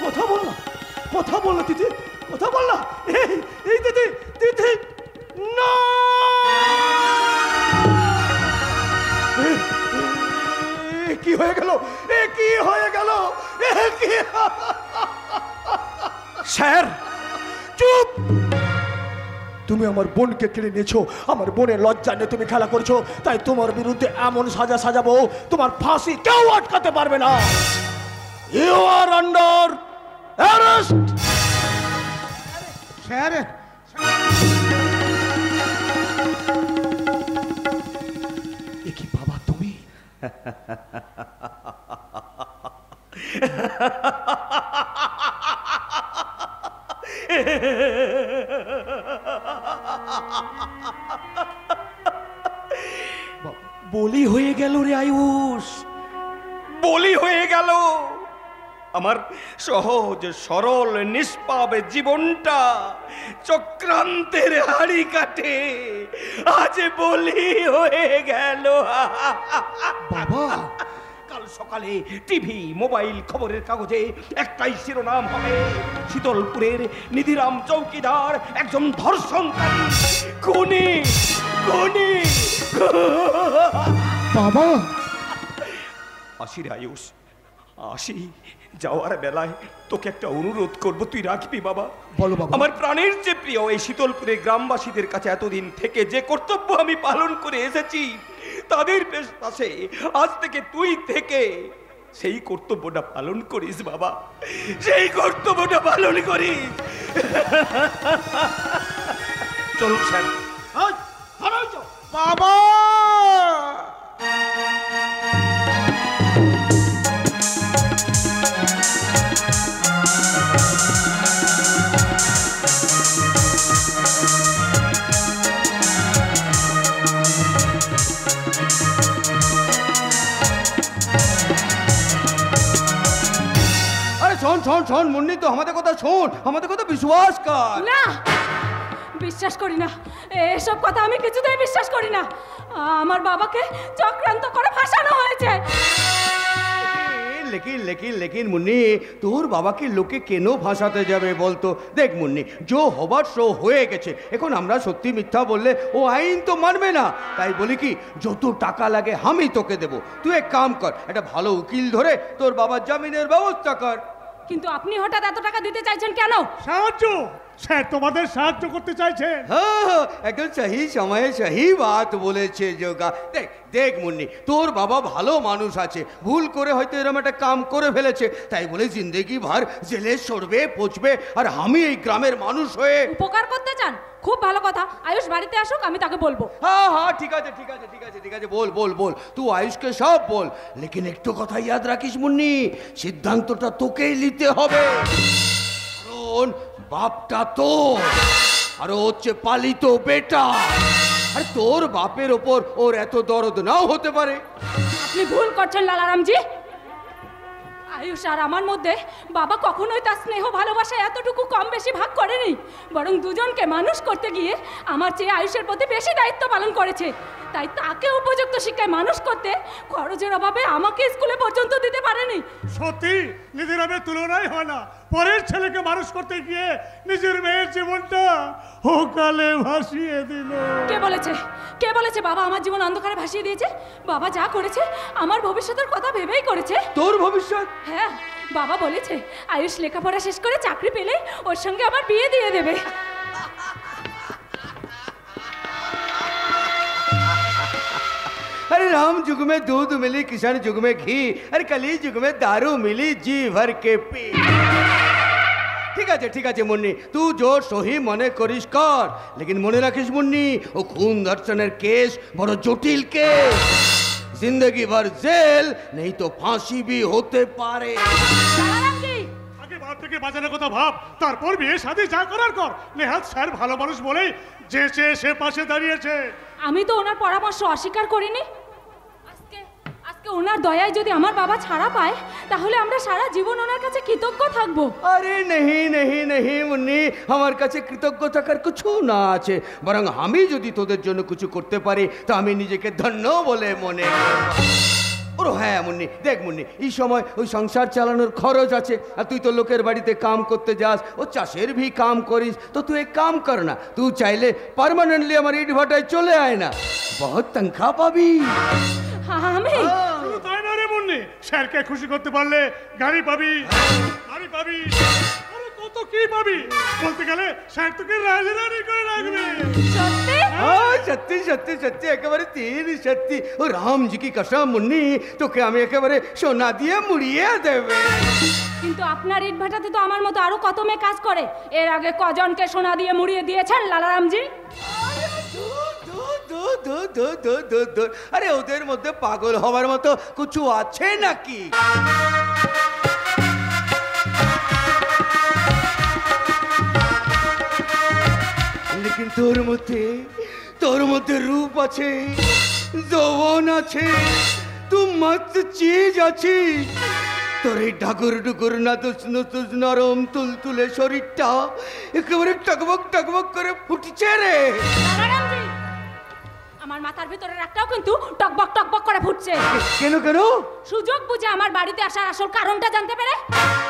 কথা বল না, কথা বল না দিদি, কথা বল না। এই দিদি, দিদি না, কি হয়ে গেল, এ কি হয়ে গেল, এ কি? স্যার চুপ, তুমি আমার বোনকে কেড়ে নিয়েছো, আমার বোনের লজ্জা নিয়ে তুমি খেলা করছো, তাই তোমার বিরুদ্ধে এমন সাজা সাজাবো তোমার ফাঁসি কেউ আটকাতে পারবে না। You are under arrest. Sir এ কি বাবা তুমি? বলি হয়ে গেল রে আয়ুষ, বলি হয়ে গেল। আমার সহজ সরল নিষ্পাপ জীবনটা চক্রান্তের হাড়ি কাটে আজ বলি হয়ে গেল। বাবা, কাল সকালে টিভি মোবাইল খবরের কাগজে একটাই শিরোনাম হবে, শীতলপুরের নিধিরাম চৌকিদার একজন ধর্ষণকারী, খুনি, খুনি। বাবা আসি রে আয়ুষ, আসি। যাওয়ার বেলায় তোকে একটা অনুরোধ করব, তুই রাখবি বাবা? বলো বাবা। আমার প্রাণের যে প্রিয় এই শীতলপুরের গ্রামবাসীদের কাছে এতদিন থেকে যে কর্তব্য আমি পালন করে এসেছি, তাদের পাশে আজ থেকে তুই থেকে সেই কর্তব্যটা পালন করিস বাবা, সেই কর্তব্যটা পালন করিস। চলুন স্যার। বাবা শোন শোন শোন মুন্নি, তো আমাদের কথা শোন, আমাদের কথা বিশ্বাস কর। না, বিশ্বাস করি না, এসব কথা আমি কিছুতেই বিশ্বাস করি না। আমার বাবাকে চক্রান্ত করে ফাঁসানো হয়েছে। লেকিন লেকিন লেকিন মুন্নি, তোর বাবাকে লোকে কেন ভাসাতে যাবে বলতো? দেখ মুন্নি, যো হবার শো হয়ে গেছে, এখন আমরা সত্যি মিথ্যা বললে ও আইন তো মানবে না। তাই বলি কি, যত টাকা লাগে আমি তোকে দেবো, তুই এক কাম কর, একটা ভালো উকিল ধরে তোর বাবার জামিনের ব্যবস্থা কর। কিন্তু আপনি হঠাৎ এত টাকা দিতে চাইছেন কেন? সাহায্য, স্যার তোমাদের সাহায্য করতে চাইছেন। হ্যাঁ, একদম সহি সময়ে সহি বাত বলেছে যোগা। দেখ দেখ মুন্নি, তোর বাবা ভালো মানুষ আছে, ভুল করে হয়তো এরকম একটা কাম করে ফেলেছে, তাই বলে জিন্দেগি ভর জেলে সরবে পচবে, আর আমি এই গ্রামের মানুষ হয়ে উপকার করতে চান? খুব ভালো কথা, আয়ুষ বাড়িতে আসুক, আমি তাকে বলবো। হ্যাঁ হ্যাঁ ঠিক আছে ঠিক আছে ঠিক আছে ঠিক আছে, বল বল বল, তুই আয়ুষকে সব বল, লেকিন একটু কথা ইয়াদ রাখিস মুন্নি, সিদ্ধান্তটা তোকেই নিতে হবে, কারণ বাপটা তোর আর হচ্ছে পালিত বেটা, আর তোর বাপের ওপর ওর এত দরদ নাও হতে পারে। আপনি ভুল করছেন লালারামজি। আয়ুষ আর আমার মধ্যে বাবা কখনোই তার স্নেহ ভালোবাসা এতটুকু কম বেশি ভাগ করেনি, বরং দুজনকে মানুষ করতে গিয়ে আমার চেয়ে আয়ুষের প্রতি বেশি দায়িত্ব পালন করেছে। তাই তাকে উপযুক্ত শিক্ষায় মানুষ করতে খরচের অভাবে আমাকে স্কুলে পর্যন্ত দিতে পারেনি। সত্যি নিধিরামের তুলনাই হয় না। পরের ছেলেকে মানুষ করতে গিয়ে নিজের মেয়ের জীবনটা হোকালে ভাসিয়ে দিল। কে বলেছে, কে বলেছে বাবা আমার জীবন অন্ধকারে ভাসিয়ে দিয়েছে? বাবা যা করেছে আমার ভবিষ্যতের কথা ভেবেই করেছে। তোর ভবিষ্যৎ? হ্যাঁ, বাবা বলেছে আয়ুষ লেখাপড়া শেষ করে চাকরি পেলে ওর সঙ্গে আমার বিয়ে দিয়ে দেবে। अरे राम युग में दूध मिली, किसान युग में घी, अरे कली युग में दारू मिली, जी भर के पी। ঠিক আছে মুন্নি, তুই জোর সহি মনে করিস কর, লেকিন মনে রাখিস মুন্নি, ও খুন ধর্ষণের কেস বড় জটিল কেস, जिंदगी भर जेल नहीं तो फांसी भी होते पारे। আগে বাপ থেকে বাঁচানোর কথা ভাব, তারপর বিয়ে শাদী যা করার কর। নেহাত স্যার ভালো মানুষ বলেই যে সে পাশে দাঁড়িয়েছে। আমি তো ওনার পরামর্শ অস্বীকার করিনি। আজকে ওনার দয়ায় যদি আমার বাবা ছাড়া পায়, তাহলে আমরা সারা জীবন ওনার কাছে কৃতজ্ঞ থাকবো। আরে নেহি নেহি নেহি মুন্নি, আমার কাছে কৃতজ্ঞ থাকার কিছু না আছে, বরং আমি যদি তোদের জন্য কিছু করতে পারি তো আমি নিজেকে ধন্য বলে মনে ও হ্যাঁ মুন্নি, দেখ মুন্নি, এই সময় ওই সংসার চালানোর খরচ আছে, আর তুই তো লোকের বাড়িতে কাম করতে যাস, ও চাষের ভি কাম করিস, তো তুই এক কাম কর না, তুই চাইলে পার্মানেন্টলি আমার ইট ভাটায় চলে আয় না, বহুত তনখা পাবি। আমি শুধু তাই না রে মুন্নি, স্যারকে খুশি করতে পারলে গাড়ি পাবি, গাড়ি পাবি, আরে কত কি পাবি, বলতে গেলে স্যার তোকে রাজরানি করে রাখবে। সত্যি? সত্যি সত্যি সত্যি, একেবারে তিন সত্যি, ও রামজি কি কসম মুন্নি, তোকে আমি একেবারে সোনা দিয়ে মুড়িয়ে দেবে। কিন্তু আপনার ইট ভাটাতে তো আমার মতো আরো কত মেয়ে কাজ করে, এর আগে কজনকে সোনা দিয়ে মুড়িয়ে দিয়েছেন লালারামজি? আরে ওদের মধ্যে পাগল হওয়ার মতো কিছু আছে নাকি? লেকিন তোর মধ্যে রূপ আছে, যৌবন আছে, তুই মস্ত চিজ আছিস। তোর এই ঢাকুর ডুকুর নাতুস নরম তুলতুলে শরীরটা একেবারে টকবক টকবক করে ফুটছে রে। আমার মাথার ভিতরে একটাও কিন্তু টকবক টকবক করে ফুটছে। কেন কেন? সুযোগ বুঝে আমার বাড়িতে আসার আসল কারণটা জানতে পেরে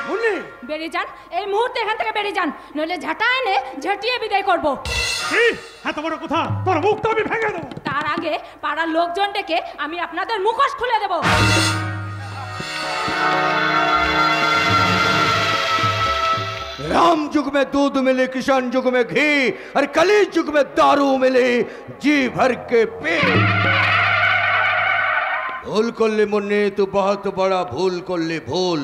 মুন্নি বেরিয়ে যান, এই মুহূর্তে এখান থেকে বেরিয়ে যান, নইলে ঝাঁটা এনে ঝাঁটিয়ে বিদায় করব। কি এত বড় কথা, তোর মুখটা আমি ভেঙে দেবো। তার আগে পাড়ার লোকজন ডেকে আমি আপনাদের মুখোশ খুলে দেব। राम युग में दूध मिले, किसान युग में घी, और कली युग में दारू मिले, जी भर के पे। ভুল করলি মুন্নি, তু বহুত বড় ভুল করলি, ভুল।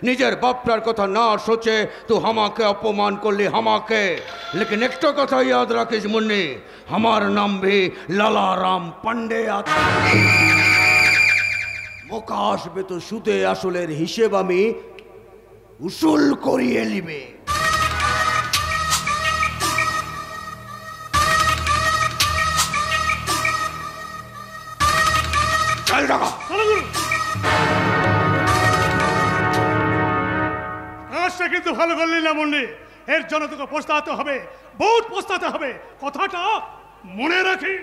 নিজের বাপটার কথা না সোচে তু আমাকে অপমান করলি, আমাকে। লেকিন একটা কথা ইয়াদ রাখিস মুন্নি, আমার নাম ভি লালারাম পান্ডে আছে। মোকা আসবে তো সুদে আসলের হিসেব আমি উসুল করিয়ে নিবে। কাজটা কিন্তু ভালো করলি না মুন্নি, এর জন্য তোকে পস্তাতে হবে, বহুত পস্তাতে হবে, কথাটা মনে রাখি।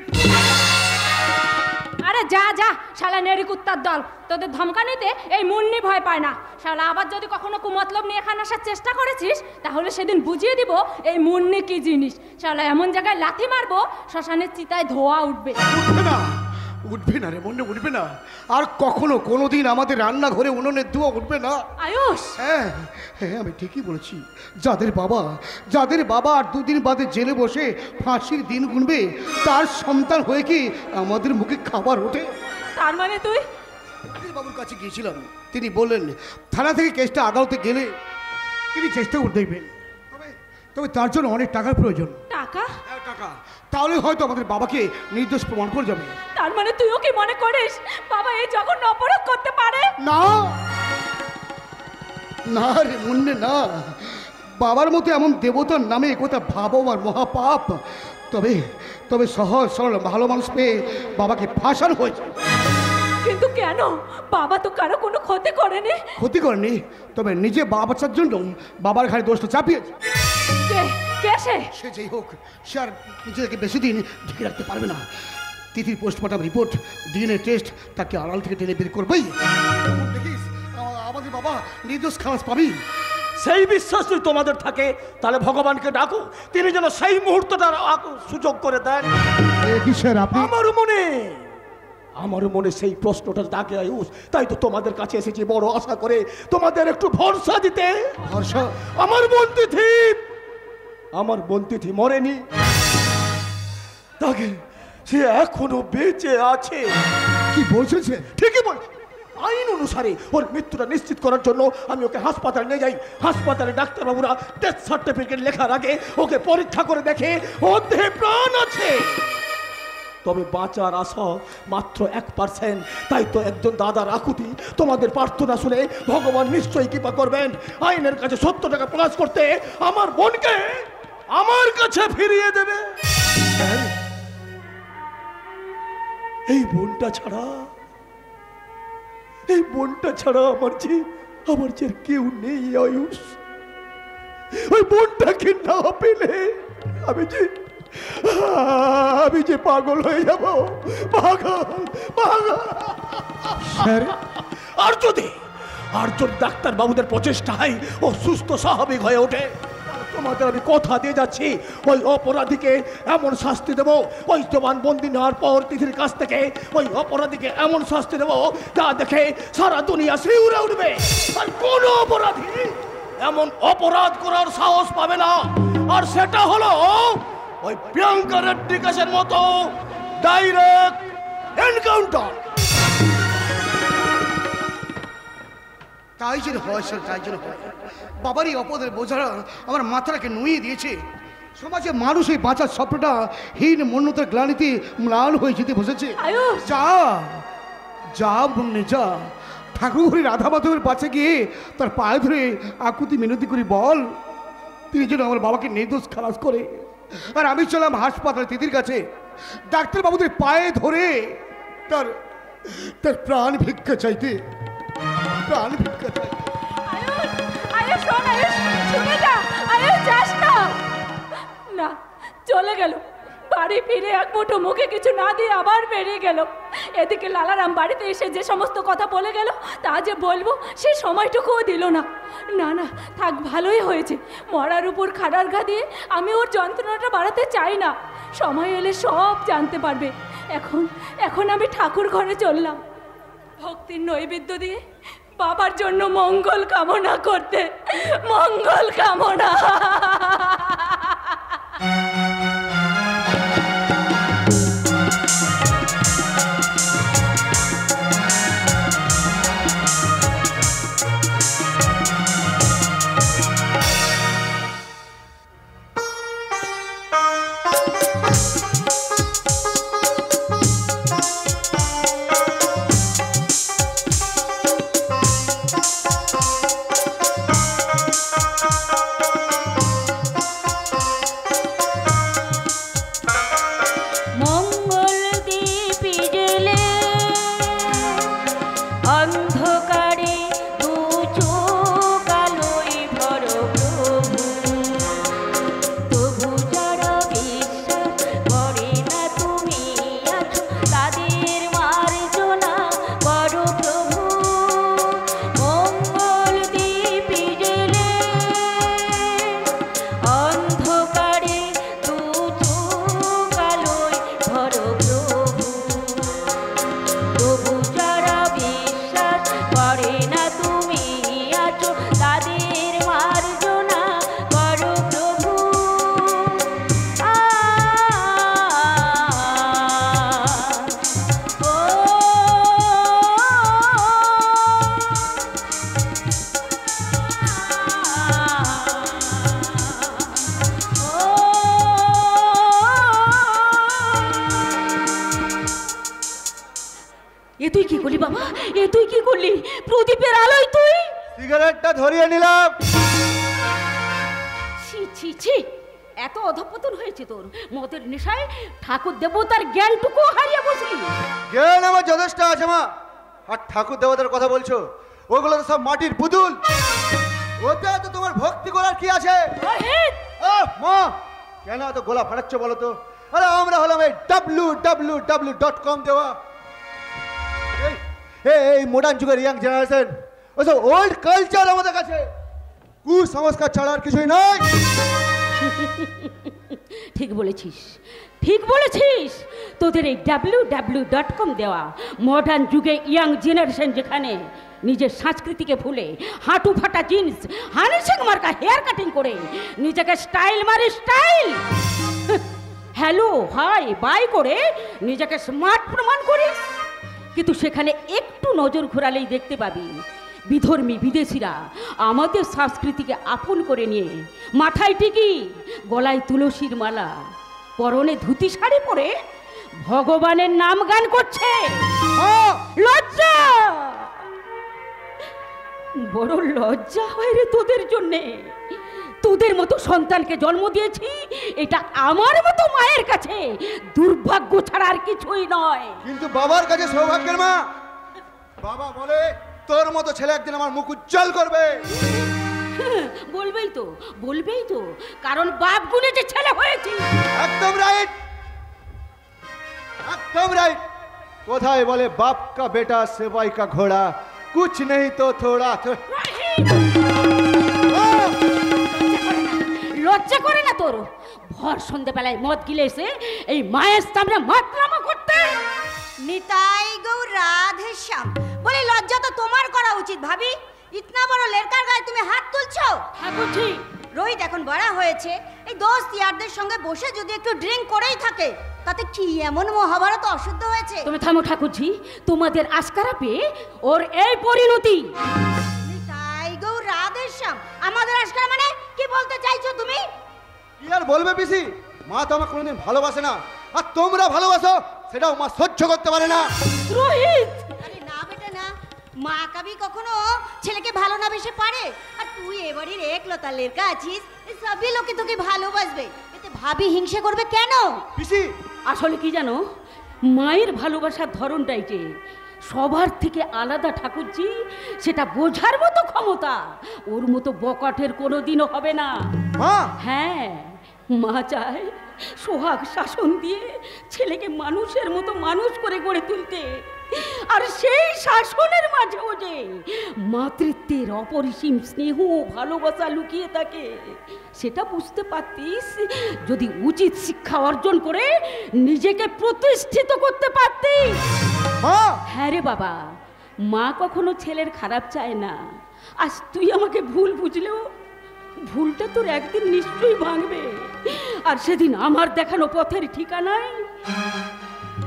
আরে যা যা শালা নেড়ি কুত্তার দল, তোদের ধমকানিতে এই মুন্নি ভয় পায় না। শালা আবার যদি কখনো কুমতলব নিয়ে এখানে আসার চেষ্টা করেছিস, তাহলে সেদিন বুঝিয়ে দিব এই মুন্নি কি জিনিস। শালা এমন জায়গায় লাথি মারবো শ্মশানের চিতায় ধোয়া উঠবে। উঠবে না, উঠবে না রে মনে, উঠবে না। আর কখনো কোনোদিন আমাদের রান্নাঘরে উনুনের ধোঁয়া উঠবে না। আয়ুষ, হ্যাঁ হ্যাঁ, আমি ঠিকই বলেছি। যাদের বাবা আর দুদিন বাদে জেলে বসে ফাঁসির দিন গুনবে, তার সন্তান হয়ে কি আমাদের মুখে খাবার ওঠে? তার মানে তুই? বাবুর কাছে গিয়েছিলাম, তিনি বললেন থানা থেকে কেসটা আদালতে গেলে তিনি চেষ্টা করে দেখবেন, তবে তার জন্য অনেক টাকার প্রয়োজন। টাকা? টাকা, তাহলে হয়তো আমাদের বাবাকে নির্দোষ প্রমাণ করে যাবে। তার মানে তুইও কি মনে করিস বাবা এই জঘন্য অপরাধ করতে পারে? না না রে মুন্নে, না। বাবার মতো এমন দেবতার নামে একথা ভাবো আর মহাপাপ। তবে তবে সহজ সরল ভালো মানুষ পেয়ে বাবাকে ফাঁসানো হয়েছে। কিন্তু কেন? বাবা তো কারো কোনো ক্ষতি করেনি। ক্ষতি করেনি, তবে নিজে বাচ্চার জন্য বাবার ঘাড়ে দোষটা চাপিয়েছে। সে যেই হোক, সে আর নিজেকে বেশি দিন ঢেকে রাখতে পারবে না। তিথির পোস্টমর্টম রিপোর্ট, ডিএনএ টেস্ট তাকে আড়াল থেকে টেনে বের করবেই। দেখিস আমাদের বাবা নির্দোষ খালাস পাবি। সেই বিশ্বাস যদি তোমাদের থাকে, তাহলে ভগবানকে ডাকো, তিনি যেন সেই মুহূর্তটা সুযোগ করে দেন। আমার মনে সেই প্রশ্নটা ডাকে আয়ুষ, তাই তো তোমাদের কাছে এসেছি বড় আশা করে তোমাদের একটু ভরসা দিতে। ভরসা? আমার বোন তিথি মরেনি, তাকে সে এখনো বেঁচে আছে। কি বলছে? ঠিকই বলছে। আইন অনুসারে ওর মৃত্যুটা নিশ্চিত করার জন্য আমি ওকে হাসপাতালে নিয়ে যাই। হাসপাতালে ডাক্তারবাবুরা ডেথ সার্টিফিকেট লেখার আগে ওকে পরীক্ষা করে দেখে ওর দেহে প্রাণ আছে। তবে বাঁচার আশা মাত্র 1%। তাই তো একজন দাদার আকুতি, তোমাদের প্রার্থনা শুনে ভগবান নিশ্চয়ই কৃপা করবেন আইনের কাছে সত্যটাকে প্রকাশ করতে আমার বোনকে আমার কাছে ফিরিয়ে দেবে। এই বোনটা ছাড়া আমার যে কেউ নেই আয়ুষ। ওই বোনটাকে না পেলে আমি যে পাগল হয়ে যাব, পাগল। আর যদি ডাক্তার বাবুদের প্রচেষ্টায় ও সুস্থ স্বাভাবিক হয়ে ওঠে, তোমাদের আমি কথা দিয়ে যাচ্ছি, ওই অপরাধীকে এমন শাস্তি দেবো, ওই জবানবন্দি নেওয়ার পর তিথির কাছ থেকে ওই অপরাধীকে এমন শাস্তি দেবো যা দেখে সারা দুনিয়া শিউরে উঠবে। আর কোন অপরাধী এমন অপরাধ করার সাহস পাবে না। আর সেটা হলো ওই প্রিয়াঙ্কা রেড্ডি কেসের মতো ডাইরেক্ট এনকাউন্টার। তাই যেন হয় স্যার, তাই যেন হয়। বাবারই অপদের বোঝারা আমার মাথাটাকে নুয়ে দিয়েছে। সমাজে মানুষ এই বাঁচার স্বপ্নটা হীন মন্যতার গ্লানিতে ম্লান হয়ে যেতে বসেছে। যা বন্যে যা, ঠাকুরঘরে রাধা মাধবের পাশে গিয়ে তার পায়ে ধরে আকুতি মিনতি করি বল, তিনি যেন আমার বাবাকে নির্দোষ খালাস করে। আর আমি চলাম হাসপাতালে তিতির কাছে, ডাক্তারবাবুদের পায়ে ধরে তার প্রাণ ভিক্ষা চাইতে। না, চলে গেল বাড়ি ফিরে এক মুঠো মুখে কিছু না দিয়ে আবার বেরিয়ে গেল। এদিকে লালারাম বাড়িতে এসে যে সমস্ত কথা বলে গেল তা যে বলবো সেই সময়টুকুও দিল না। না না, থাক, ভালোই হয়েছে। মরার উপর খাড়ার ঘা দিয়ে আমি ওর যন্ত্রণাটা বাড়াতে চাই না। সময় এলে সব জানতে পারবে। এখন আমি ঠাকুর ঘরে চললাম ভক্তির নৈবেদ্য দিয়ে বাবার জন্য মঙ্গল কামনা করতে। মঙ্গল কামনা। তুই কি করলি বাবা? তুই কি করলি? প্রদীপের আলোয় তুই সিগারেটটা ধরিয়ে নিলাম। ছি ছি ছি, এত অধপতন হয়েছে তোর। মদের নেশায় ঠাকুর দেবতার জ্ঞানটুকু হারিয়ে বসলি। জ্ঞান আমার যথেষ্ট আছে মা। আর ঠাকুর দেবতার কথা বলছো, ওগুলো তো সব মাটির পুতুল। ওতে তো তোমার ভক্তি করার কি আছে? মা, কেন এত গোলা ফাটাচ্ছ বলো তো? আরে আমরা হলাম এই www.com দেওয়া এই মডার্ন যুগের ইয়াং জেনারেশন। ওসব ওল্ড কালচার আমাদের কাছে কুসংস্কার ছাড়া আর কিছুই নয়। ঠিক বলেছিস, ঠিক বলেছিস। তোদের এই www.com দেওয়া মডার্ন যুগে ইয়াং জেনারেশন যেখানে নিজের সংস্কৃতিকে ভুলে হাঁটু ফাটা জিন্স, হানি সিং মার্কা হেয়ার কাটিং করে নিজেকে স্টাইল মারি স্টাইল, হ্যালো হাই বাই করে নিজেকে স্মার্ট প্রমাণ করিস। কিন্তু সেখানে একটু নজর ঘোরালেই দেখতে পাবি বিধর্মী বিদেশিরা আমাদের সংস্কৃতিকে আপন করে নিয়ে মাথায় টিকি, গলায় তুলসীর মালা, পরনে ধুতি শাড়ি পরে ভগবানের নাম গান করছে। লজ্জা, বড় লজ্জা হয় রে তোদের জন্যে। তোদের মতো সন্তানকে জন্ম দিয়েছি, এটা আমার মতো মায়ের কাছে দুর্ভাগ্য ছাড়া আর কিছুই নয়। কিন্তু বাবার কাছে সৌভাগ্যের মা। বাবা বলে তোর মতো ছেলে একদিন আমার মুখ উজ্জ্বল করবে। বলবেই তো, কারণ বাপ গুণে যে ছেলে হয়েছে। একদম রাইট, একদম রাইট। কোথায় বলে বাপ কা বেটা সেবাই কা ঘোড়া, কুছ নেই তো থোড়া। লজ্জা করে না তোর? ভর সন্ধ্যেবেলায় মদ গিলে এসে এই মায়ের সামনে মাতলামো করতে। নিতাই গৌর রাধে শ্যাম, বলে লজ্জা তো তোমার করা উচিত ভাবি। ইতনা বড় লেরকার গায়ে তুমি হাত তুলছো। ঠাকুরজি, রোহিত এখন বড় হয়েছে, এই দোস্ত ইয়ারদের সঙ্গে বসে যদি একটু ড্রিঙ্ক করেই থাকে, তাতে কি এমন মহাভারত অশুদ্ধ হয়েছে? তুমি থামো ঠাকুরজি, তোমাদের আস্কারা পেয়ে ওর এই পরিণতি। নিতাই গৌর রাধে শ্যাম, আমাদের আজকাল মানে কি বলতে চাইছো তুমি? কি আর বলবে পিসি, মা তো আমাকে কোনোদিন ভালোবাসে না, আর তোমরা ভালোবাসো সেটাও মা সহ্য করতে পারে না। রোহিত, আরে না বেটা না, মা কবি কখনো ছেলেকে ভালো না বেশে পারে। আর তুই এবাড়ির একলতা লেরকা আছিস, সবই লোকে তোকে ভালোবাসবে, এতে ভাবি হিংসে করবে কেন? পিসি আসলে কি জানো, মায়ের ভালোবাসার ধরনটাই যে সবার থেকে আলাদা ঠাকুরজি, সেটা বোঝার মতো ক্ষমতা ওর মতো বকাটের কোনোদিনও হবে না। মা, হ্যাঁ, মা চায় সোহাগ শাসন দিয়ে ছেলেকে মানুষের মতো মানুষ করে গড়ে তুলতে। আর সেই শাসনের মাঝেও যে মাতৃত্বের অপরিসীম স্নেহ ও ভালোবাসা লুকিয়ে থাকে, সেটা বুঝতে পারতিস যদি উচিত শিক্ষা অর্জন করে নিজেকে প্রতিষ্ঠিত করতে পারতিস। হ্যাঁ রে বাবা, মা কখনো ছেলের খারাপ চায় না। আজ তুই আমাকে ভুল বুঝলেও ভুলটা তোর একদিন নিশ্চয়ই ভাঙবে, আর সেদিন আমার দেখানো পথের ঠিকানায়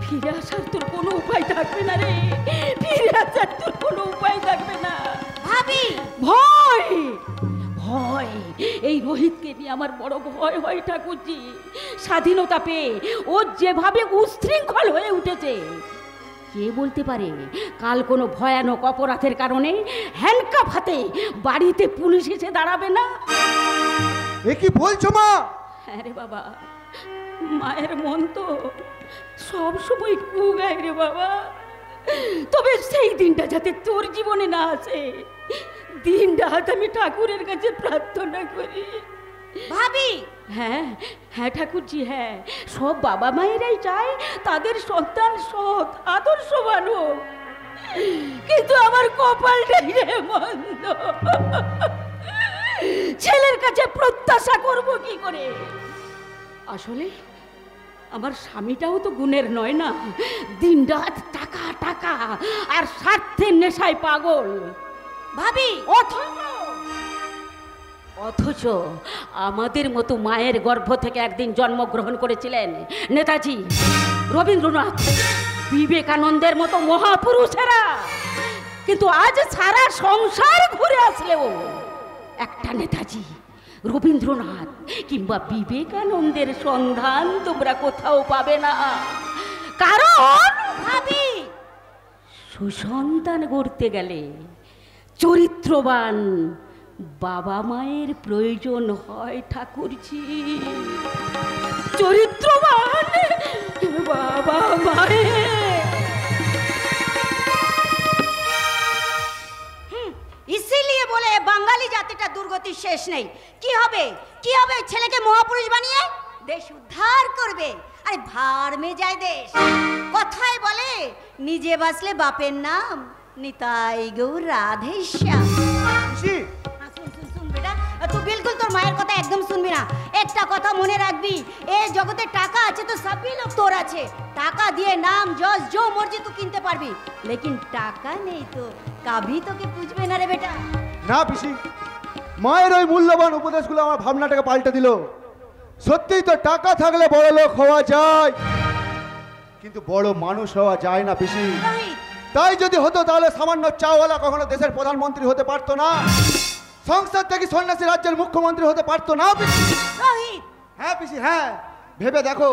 ফিরে আসার তোর কোনো উপায় থাকবে না রে। ফিরে আসার তোর কোনো উপায় থাকবে না ভাবি। ভয়, ভয়, এই রোহিতকে নিয়ে আমার বড় ভয় হয় ঠাকুরজি। স্বাধীনতা পেয়ে ও যেভাবে উশৃঙ্খল হয়ে উঠেছে, কে বলতে পারে কাল কোনো ভয়ানক অপরাধের কারণে হ্যান্ডকাফ হাতে বাড়িতে পুলিশ এসে দাঁড়াবে না। এ কি বলছো মা? হ্যাঁ রে বাবা, মায়ের মন তো সব সময় কুগায় রে বাবা। তবে সেই দিনটা যাতে তোর জীবনে না আসে, দিন রাত আমি ঠাকুরের কাছে প্রার্থনা করি ভাবি। হ্যাঁ হ্যাঁ ঠাকুরজি, হ্যাঁ, সব বাবা মায়েরাই চায় তাদের সন্তান সৎ আদর্শবান হোক, কিন্তু আমার কপালটাই রে মন্দ। ছেলের কাছে প্রত্যাশা করব কি করে? আসলে আমার স্বামীটাও তো গুণের নয় না, দিন রাত টাকা টাকা আর স্বার্থের নেশায় পাগল ভাবি। অথচ আমাদের মতো মায়ের গর্ভ থেকে একদিন জন্মগ্রহণ করেছিলেন নেতাজি, রবীন্দ্রনাথ, বিবেকানন্দের মতো মহাপুরুষেরা। কিন্তু আজ সারা সংসার ঘুরে আসলেও একটা নেতাজি, রবীন্দ্রনাথ কিংবা বিবেকানন্দের সন্ধান তোমরা কোথাও পাবে না। কারণ ভাবি, সুসন্তান গড়তে গেলে চরিত্রবান বাবা মায়ের প্রয়োজন হয় ঠাকুরজি। চরিত্রবান বাবা মায়ের। ইসিলিয়ে বলে বাঙালি জাতিটা দুর্গতির শেষ নেই। কি হবে কি হবে ছেলেকে মহাপুরুষ বানিয়ে দেশ উদ্ধার করবে। আরে ভার মে যায় দেশ। কথায় বলে নিজে বাঁচলে বাপের নাম। নিতাই গৌর রাধে শ্যাম। শুন বেটা, তুই বিলকুল তোর মায়ের কথা একদম শুনবি না। একটা কথা মনে রাখবি, এই জগতে টাকা আছে তো সবই লোক তোর আছে। টাকা দিয়ে নাম যশ जो মর্জি তুই কিনতে পারবি, লেকিন টাকা নেই তো কাভি তোকে পুজবে না রে বেটা। না পিসি, মায়ের ওই মূল্যবান উপদেশগুলো আমার ভাবনাটাকে পাল্টে দিল। সত্যিই তো টাকা থাকলে বড় লোক হওয়া যায়, কিন্তু বড় মানুষ হওয়া যায় না পিসি। তাই যদি হতো তাহলে সামান্য চাওয়ালা কখনো দেশের প্রধানমন্ত্রী হতে পারতো না, সংসদ থেকে সন্ন্যাসী রাজ্যের মুখ্যমন্ত্রী হতে পারতো না পিসি। রোহিত, হ্যাঁ পিসি, হ্যাঁ, ভেবে দেখো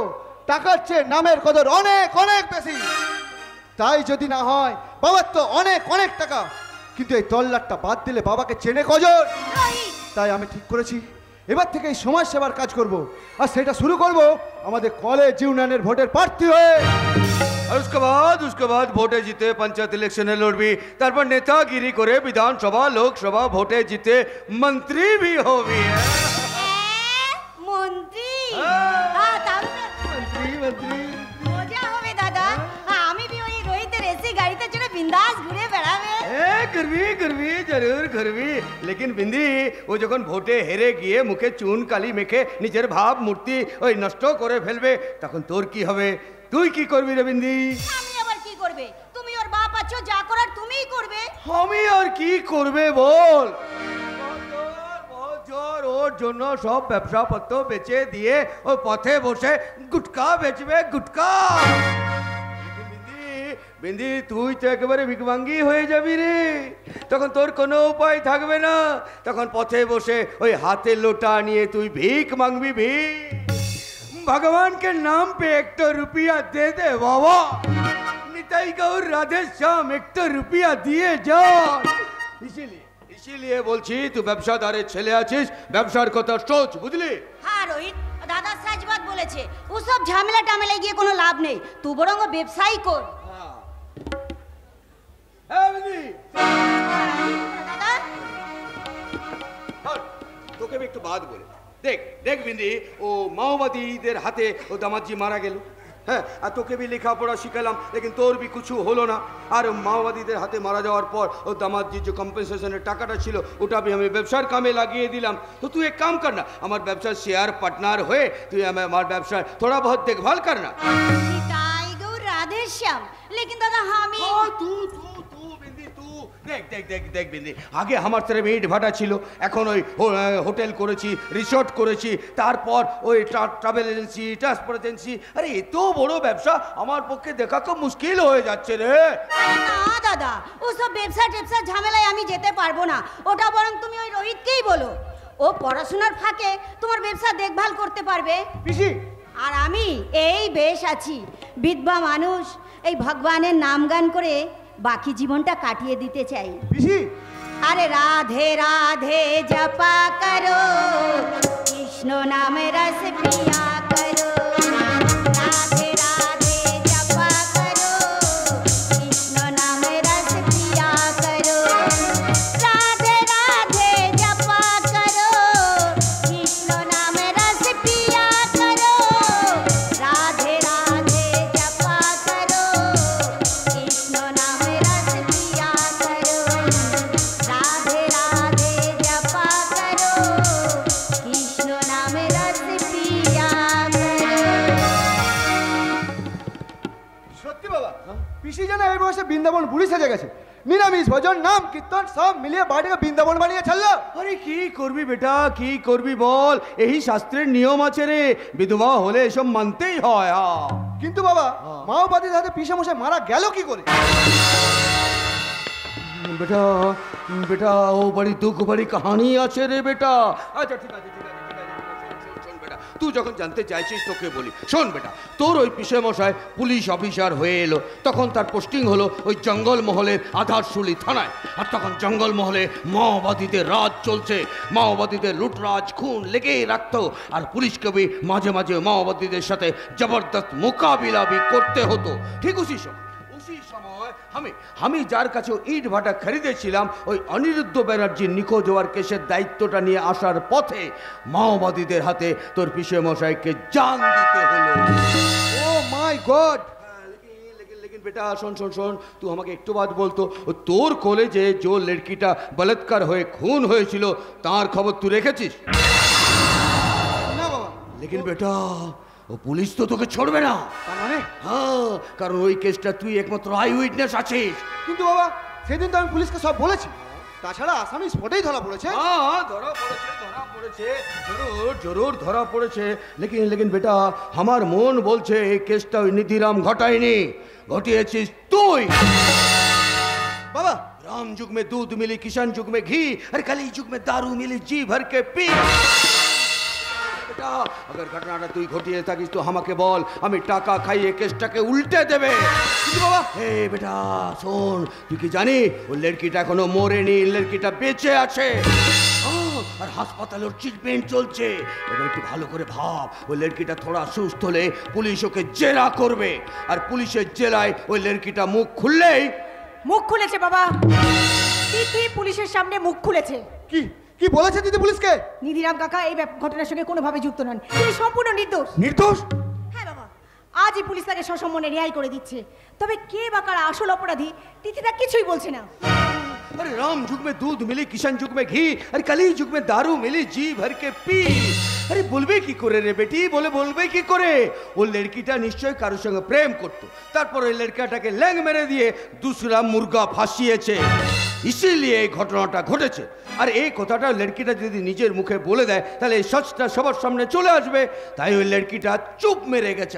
টাকার চেয়ে নামের কদর অনেক অনেক বেশি। তাই যদি না হয়, বাবার তো অনেক অনেক টাকা, কিন্তু এই তল্লাটটা বাদ দিলে বাবাকে চেনে কজন? তাই আমি ঠিক করেছি এবার থেকে এই সমাজ সেবার কাজ করব, আর সেটা শুরু করব আমাদের কলেজ ইউনিয়নের ভোটের প্রার্থী হয়ে। और उसके बाद ভোটে জিতে পঞ্চায়েত ইলেকশনে লড়বি, তারপর নেতাগিরি করে বিধানসভা লোকসভা ভোটে জিতে মন্ত্রী भी হবি। মন্ত্রী? মন্ত্রী মজা হবে দাদা। আমি भी ওই রোহিতের এসি গাড়িতে চড়ে বিন্দাস ঘুরে বেড়াবে। করবি জরুর করবি, লেকিন বিন্দি ও যখন ভোটে হেরে গিয়ে মুখে চুন কালি মেখে নিজের ভাব মূর্তি ওই নষ্ট করে ফেলবে, তখন তোর কি হবে? তুই কি করবি রে বিন্দি? আমি আবার কি করবে? তুমি ওর বাপ আছো, যা করার তুমিই করবে। আমি আর কি করবে বল? ওর জন্য সব ব্যবসা পত্র বেচে দিয়ে ওই পথে বসে গুটকা বেচবে, গুটকা। বিন্দি তুই তো একেবারে ভিকভাঙ্গি হয়ে যাবি রে, তখন তোর কোনো উপায় থাকবে না, তখন পথে বসে ওই হাতে লোটা নিয়ে তুই ভিক মাंगबी। ভিক भगवान के नाम पे 1 रुपया दे दे बाबा, निताई गौर राधे श्याम 1 रुपया दिए जा। इसीलिए বলছি তুই ব্যবসাদারের ছেলে আছিস, ব্যবসার কথা সোচ, বুঝলি? হ্যাঁ রোহিত, দাদা সাজবাদ বলেছে, ওসব ঝামেলা টামেলা গিয়ে কোনো লাভ নেই, তুই বরং ব্যবসায়ী কর। দাদা তোকে আমি একটু বাদ বলে দেখ বিন্দি, ও মাওবাদীদের হাতে ও দামাজি মারা গেল, হ্যাঁ, আর তোকে भी লেখাপড়া শিখালাম, লেকিন তোর भी কিছু হলো না। আর মাওবাদীদের হাতে মারা যাওয়ার পর ও দামাজির যে কম্পেনসেশনের টাকাটা ছিল ওটা আমি ব্যবসার কামে লাগিয়ে দিলাম। তো তুই এক কাম কর না, আমার ব্যবসার শেয়ার পার্টনার হয়ে তুই আমার ব্যবসার थोड़ा बहुत देखभाल करना। নিতাই গৌর রাধে শ্যাম, लेकिन दादा আমি দেখ বিন্দি, আগে আমার তেরে ইট ভাটা ছিল, এখন ওই হোটেল করেছি, রিসোর্ট করেছি, তারপর ওই ট্রাভেল এজেন্সি, ট্রান্সপোর্ট এজেন্সি। আরে এত বড় ব্যবসা আমার পক্ষে দেখা খুব মুশকিল হয়ে যাচ্ছে রে। না দাদা, ওসব ব্যবসা টেবসা ঝামেলায় আমি যেতে পারবো না, ওটা বরং তুমি ওই রোহিতকেই বলো, ও পড়াশোনার ফাঁকে তোমার ব্যবসা দেখভাল করতে পারবে। পিসি আর আমি এই বেশ আছি, বিধবা মানুষ, এই ভগবানের নাম গান করে বাকি জীবনটা কাটিয়ে দিতে চাই। পিসি अरे राधे राधे जपा करो, कृष्ण नाम रस पिया करो। राधे राधे जपा करो, कृष्ण नाम रस पिया करो। राधे राधे जपा करो, कृष्ण नाम रस पिया करो। राधे राधे जपा करो, कृष्ण नाम रस पिया करो। राधे राधे जपा करो, कृष्ण नाम रस पिया करो। সত্যি বাবা, পিসি যেন এই বয়সে বৃন্দাবন বুড়ি সেজে গেছে, নিরামিষ ভোজন নাম কীর্তন সব মিলিয়ে বাড়িটাকে বৃন্দাবন বানিয়ে ছাড়লো। আরে কি করবি বেটা, কি করবি বল, এই শাস্ত্রের নিয়ম আছে রে, বিধবা হলে এসব মানতেই হয়। কিন্তু বাবা, মাওবাদীর হাতে পিসে মশাই মারা গেল কি করে? বেটা বেটা ও বড়ি দুঃখ বড়ি কাহানি আছে রে বেটা। আচ্ছা ঠিক আছে শোন বেটা, তুই যখন জানতে চাইছিস তোকে বলি, শোন বেটা, তোর ওই পিসে মশাই পুলিশ অফিসার হয়ে এলো, তখন তার পোস্টিং হলো ওই জঙ্গল মহলের আধারশুলি থানায়। আর তখন জঙ্গল মহলে মাওবাদীদের রাজ চলছে, মাওবাদীদের লুটরাজ খুন লেগেই রাখতো, আর পুলিশকে भी মাঝে মাঝে মাওবাদীদের সাথে জবরদস্ত মোকাবিলা भी করতে হতো। ঠিক উসি সময় আমি যার কাছে ইট ভাটা খরিদেছিলাম, ওই অনিরুদ্ধ ব্যানার্জির নিখোঁজ হওয়ার কেসের দায়িত্বটা নিয়ে আসার পথে মাওবাদীদের হাতে তোর পিসে মশাইকে জান দিতে হলো। ও মাই গড! लेकिन बेटा শোন শোন শোন, তুই আমাকে একটু বাদ বলতো, তোর কলেজে যে লড়কিটা বলাৎকার হয়ে খুন হয়েছিল তার খবর তুই রেখেছিস? না বাবা। लेकिन बेटा ও পুলিশ তো তোকে ছড়বে না। মানে? হ্যাঁ, কারণ ওই কেসটা তুই একমাত্র আই উইটনেস আছিস। কিন্তু বাবা, সেদিন তো আমি পুলিশকে সব বলেছি, তাছাড়া আসামি স্পটেই ধরা পড়েছে। হ্যাঁ ধরা পড়েছে, জরুর ধরা পড়েছে। लेकिन बेटा আমার মন বলছে এই কেসটা ওই নিধিরাম ঘটায়নি, ঘটিয়েছিস তুই। বাবা, राम युग में दूध मिली, किशन युग में घी, और कली युग में दारू मिली जी भर के पी। বেটা अगर ঘটনাটা তুই ঘটিয়ে থাকিস তো আমাকে বল আমি টাকা খাইয়ে কেসটাকে উল্টে দেবে কিন্তু বাবা হে বেটা শোন তুই কি জানি ওই লড়কিটা এখনো মরেনি লড়কিটা বেঁচে আছে আর হাসপাতালে ওর ট্রিটমেন্ট চলছে এবার একটু ভালো করে ভাব ওই লড়কিটা থোড়া সুস্থ হলে পুলিশ ওকে জেরা করবে আর পুলিশের জেলায় ওই লড়কিটা মুখ খুললেই মুখ খুলেছে বাবা তিথি পুলিশের সামনে মুখ খুলেছে কি কি বলেছে দিদি পুলিশকে? নিধিরাম কাকা এই ঘটনার সঙ্গে কোনোভাবে যুক্ত নন, তিনি সম্পূর্ণ নির্দোষ। নির্দোষ? হ্যাঁ বাবা, আজই পুলিশ তাকে সসম্মানে রেহাই করে দিচ্ছে। তবে কে বা কারা আসল অপরাধী তিথিটা কিছুই বলছে না। अरे राम युग में दूध मिली किशन युग में घी अरे कली युग में दारू मिली जी भर के पी अरे বলবে কি করে রে বেটি বলবে কি করে ও লড়কিটা নিশ্চয় কারোর সঙ্গে প্রেম করতো তারপর ওই লড়কাটাকে ল্যাং মেরে দিয়ে দুসরা মুরগা ফাঁসিয়েছে ইসিলিয়ে এই ঘটনাটা ঘটেছে আর এই কথাটা লড়কিটা যদি নিজের মুখে বলে দেয় তাহলে এই সত্যটা সবার সামনে চলে আসবে তাই ওই লড়কিটা চুপ মেরে গেছে।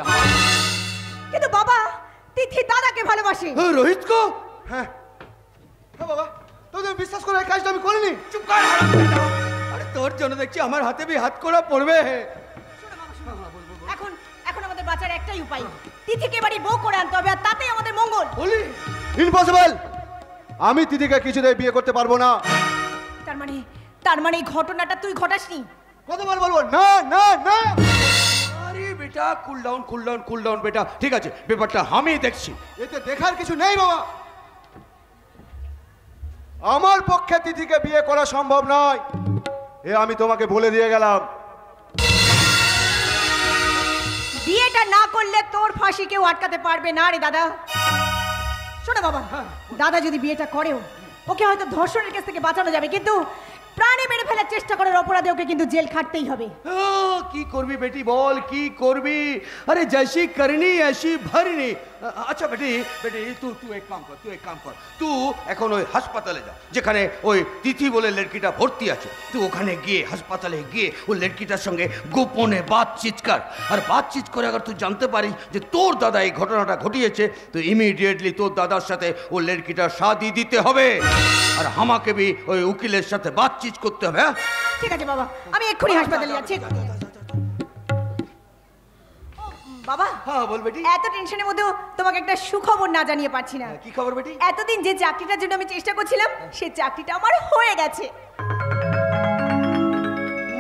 কিন্তু বাবা তিথি দাদাকে ভালোবাসে। রোহিত কো হ্যাঁ হ্যাঁ বাবা তোদের বিশ্বাস করে এই কাজটা আমি করিনি। চুপ কর আরে তোর জন্য দেখছি আমার হাতে भी হাত করা পড়বে। এখন এখন আমাদের বাঁচার একটাই উপায় তিথিকে বাড়ি বউ করে আনতে হবে আর তাতেই আমাদের মঙ্গল। বলি ইম্পসিবল আমি তিথিকে কিছুতেই বিয়ে করতে পারবো না। তার মানে এই ঘটনাটা তুই ঘটাসনি? কতবার বলবো না না না। আরে বেটা কুল ডাউন বেটা ঠিক আছে ব্যাপারটা আমি দেখছি। এতে দেখার কিছু নেই বাবা আমার পক্ষে তিথিকে বিয়ে করা সম্ভব নয় এ আমি তোমাকে বলে দিয়ে গেলাম। বিয়েটা না করলে তোর ফাঁসি কেউ আটকাতে পারবে না রে দাদা। শোনো বাবা দাদা যদি বিয়েটা করেও ওকে হয়তো ধর্ষণের কেস থেকে বাঁচানো যাবে কিন্তু প্রাণে মেরে ফেলার চেষ্টা করার অপরাধে ওকে কিন্তু জেল খাটতেই হবে। কি করবি বেটি বল কি করবি আরে जैसी करनी ऐसी भरनी। আচ্ছা বেটি তুই এক কাম কর তুই এখন ওই হাসপাতালে যা যেখানে ওই তিথি বলে লড়কিটা ভর্তি আছে তুই ওখানে গিয়ে হাসপাতালে গিয়ে ওই লড়কিটার সঙ্গে গোপনে বাতচিত কর আর বাতচিত করে अगर তুই জানতে পারিস যে তোর দাদা এই ঘটনাটা ঘটিয়েছে তো ইমিডিয়েটলি তোর দাদার সাথে ওই লড়কিটার শাদি দিতে হবে আর আমাকে भी ওই উকিলের সাথে বাতচিত করতে হবে। ঠিক আছে বাবা আমি এক্ষুনি হাসপাতালে যাচ্ছি। বাবা হ্যাঁ বল বেটি। এত টেনশনের মধ্যেও তোমাকে একটা সুখবর না জানিয়ে পারছি না। কি খবর বেটি? এতদিন যে চাকরিটার জন্য আমি চেষ্টা করছিলাম সেই চাকরিটা আমার হয়ে গেছে।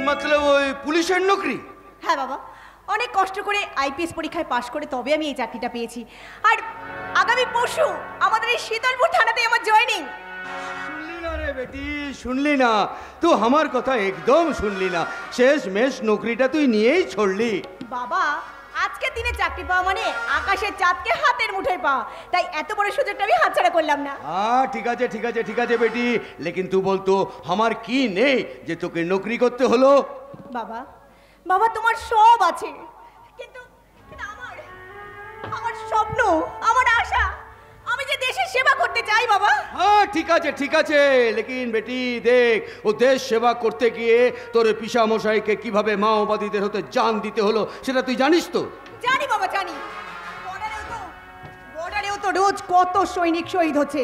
मतलब ওই পুলিশের নকরি? হ্যাঁ বাবা অনেক কষ্ট করে আইপিএস পরীক্ষায় পাশ করে তবে আমি এই চাকরিটা পেয়েছি আর আগামী পরশু আমাদের এই শীতলপুর থানাতে আমার জয়েনিং। শুনলি না রে বেটি শুনলি না তুই আমার কথা একদম শুনলি না শেষ মেশ নকরিটা তুই নিয়েই ছড়লি। বাবা আজকের দিনে চাকরি পাওয়া মানে আকাশের চাঁদকে হাতের মুঠোয় পাওয়া তাই এত বড় সুযোগটা আমি হাতছাড়া করলাম না। ঠিক আছে বেটি লেকিন তুই বলতো আমার কি নেই যে তোকে নকরি করতে হলো? বাবা তোমার সব আছে কিন্তু আমার স্বপ্ন আমার আশা আমি যে দেশের সেবা করতে চাই বাবা। হ্যাঁ ঠিক আছে লেকিন বেটি দেখ ও দেশ সেবা করতে গিয়ে তোর পিসা মশাইকে কিভাবে মাওবাদীদের হতে জান দিতে হলো সেটা তুই জানিস তো? জানি বাবা জানি বর্ডারেও তো রোজ কত সৈনিক শহীদ হচ্ছে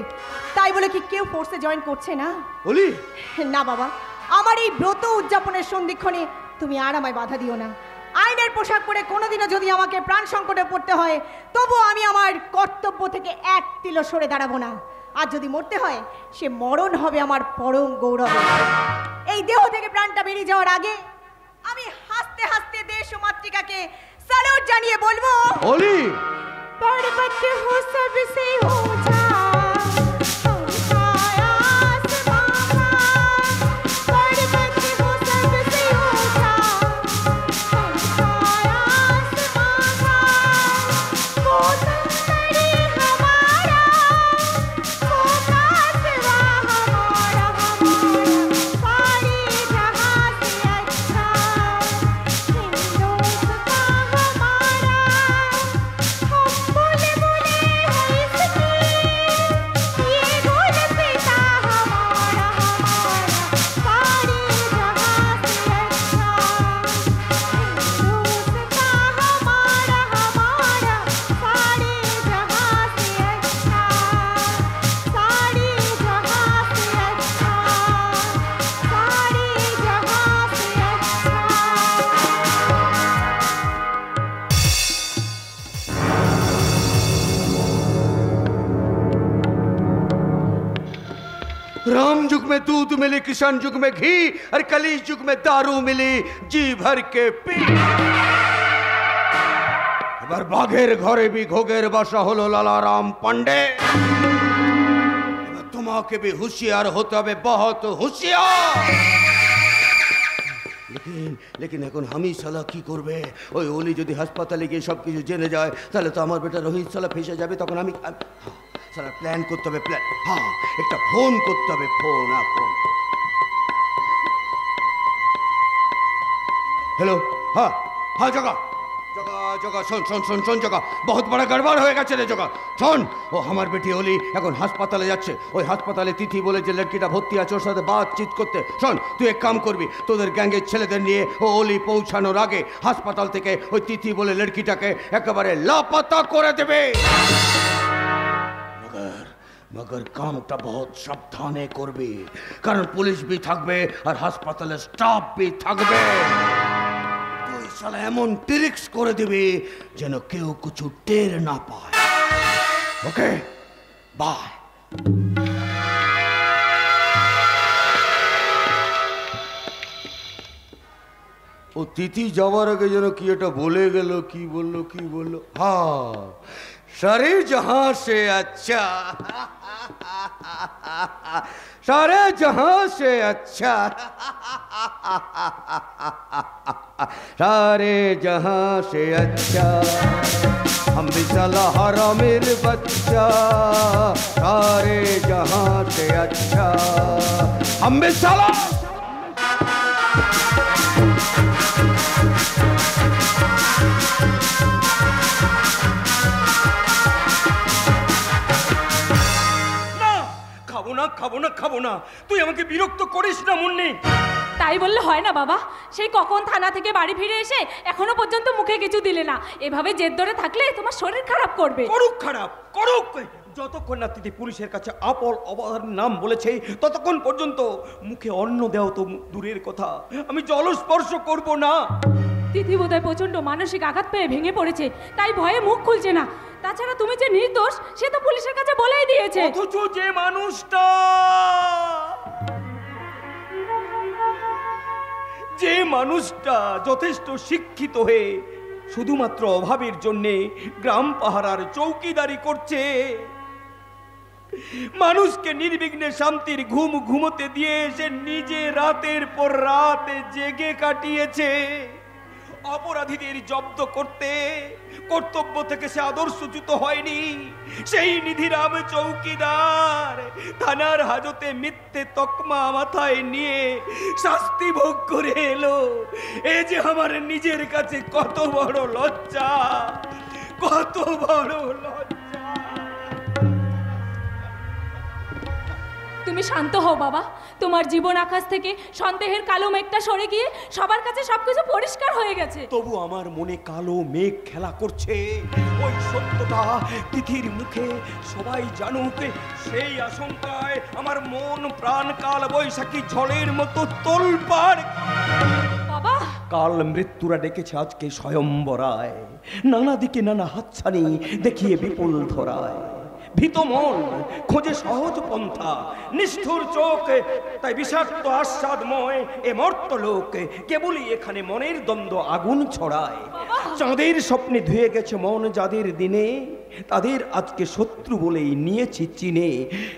তাই বলে কি কেউ ফোর্সে জয়েন করছে না? বলি না বাবা আমার এই ব্রত উদযাপনের সন্ধিক্ষণে তুমি আর আমায় বাধা দিও না। আইনের পোশাক পরে কোনোদিনও যদি আমাকে প্রাণ সংকটে পড়তে হয় তবু আমি আমার কর্তব্য থেকে এক তিলও সরে দাঁড়াবো না। আর যদি মরতে হয় সে মরণ হবে আমার পরম গৌরব। এই দেহ থেকে প্রাণটা বেরিয়ে যাওয়ার আগে আমি হাসতে হাসতে দেশ ও মাতৃকাকে স্যালুট জানিয়ে বলবো বলি पर्वत हो सबसे ऊंचा राम युग में दूध मिली, किसान युग में घी, और कली युग में दारू मिली, जी भर के पी। এবার বাঘের ঘরে বি ঘোগের বাসা হলো লালারাম পান্ডে। এবার তোমাকে भी होशियार होते হবে, बहुत होशियार। लेकिन এখন আমি শালা কি করবে? ওই ওলি যদি হাসপাতালে গিয়ে সব কিছু জেনে যায় তাহলে তো আমার বেটা রোহিত শালা ফেসে যাবে। তখন আমি শালা প্ল্যান করতে হবে, প্ল্যান। হ্যাঁ, একটা ফোন করতে হবে, ফোন। ফোন। हेलो, हाँ हाँ जगह जगह जगह सुन सुन सुन सुन जगह बहुत बड़ा गड़बड़ হয়ে গেছে রে জগা। শোন, ও আমার বেটি অলি এখন হাসপাতালে যাচ্ছে। ওই হাসপাতালে তিথি বলে যে লড়কিটা ভর্তি আছে ওর সাথে বাতচিত করতে। শোন, তুই এক কাম করবি, তোদের গ্যাংয়ের ছেলেদের নিয়ে ও অলি পৌঁছানোর আগে হাসপাতাল থেকে ওই তিথি বলে লড়কিটাকে একেবারে লাপাতা করে দেবে। मगर কামটা बहुत সাবধানে করবি, কারণ পুলিশ भी থাকবে আর হাসপাতালে স্টাফ भी থাকবে। তুই শালা এমন ট্রিক্স করে দিবি যেন কেউ কিছু টের না পায়। ওকে, বাই। ও তিথি যাওয়ার আগে যেন কি এটা বলে গেল, কি বললো? হ্যাঁ, सारे जहां से अच्छा, सारे जहां से अच्छा, सारे जहां से अच्छा हम भी साला हरामेर बच्चा, सारे जहां से अच्छा हम भी साला। খাবো না, তুই আমাকে বিরক্ত করিস না মুন্নি। তাই বললে হয় না বাবা, সেই কখন থানা থেকে বাড়ি ফিরে এসে এখনো পর্যন্ত মুখে কিছু দিলে না। এভাবে জেদ ধরে থাকলে তোমার শরীর খারাপ করবে। করুক, যতক্ষণ না তিথি পুলিশের কাছে আপল অবহার নাম বলেছে ততক্ষণ পর্যন্ত মুখে অন্ন দেওয়া তো দূরের কথা, আমি জলস্পর্শ করব না। তিথি বোধহয় প্রচন্ড মানসিক আঘাত পেয়ে ভেঙে পড়েছে, তাই ভয়ে মুখ খুলছে না। তাছাড়া তুমি যে নির্দোষ সে তো পুলিশের কাছে বলেই দিয়েছে। অথচ যে মানুষটা যথেষ্ট শিক্ষিত হয়ে শুধুমাত্র অভাবের জন্যে গ্রাম পাহারার চৌকিদারি করছে, মানুষকে নির্বিঘ্নে শান্তির ঘুম ঘুমোতে দিয়ে সে নিজে রাতের পর রাত জেগে কাটিয়েছে। অপরাধীদের জব্দ করতে কর্তব্য থেকে সে আদর্শচ্যুত হয়নি। সেই নিধিরাম চৌকিদার থানার হাজতে মিথ্যে তকমা মাথায় নিয়ে শাস্তি ভোগ করে এলো। এ যে আমার নিজের কাছে কত বড় লজ্জা, কত বড় লজ্জা। তুমি শান্ত হও বাবা, তোমার জীবন আকাশ থেকে সন্দেহের কালো মেঘটা সরে গিয়ে সবার কাছে সবকিছু পরিষ্কার হয়ে গেছে। তবু আমার মনে কালো মেঘ খেলা করছে। ওই সত্যটা তিথির মুখে সবাই জানুক, সেই আশঙ্কায় আমার মন প্রাণ কাল বৈশাখী ঝড়ের মতো তোলপাড়। বাবা, কাল মৃত্যুরা ডেকেছে আজকে স্বয়ম্বরায়, নানা দিকে নানা হাতছানি দেখিয়ে বিপুল ধরায়। ভীত মন খোঁজে সহজ পন্থা, নিষ্ঠুর চোখ তাই বিষাক্ত আস্বাদময় এ মর্ত লোক কেবলই এখানে মনের দ্বন্দ্ব আগুন ছড়ায়। চাঁদের স্বপ্নে ধুয়ে গেছে মন যাদের দিনে, তাদের আজকে শত্রু বলেই নিয়েছি চিনে।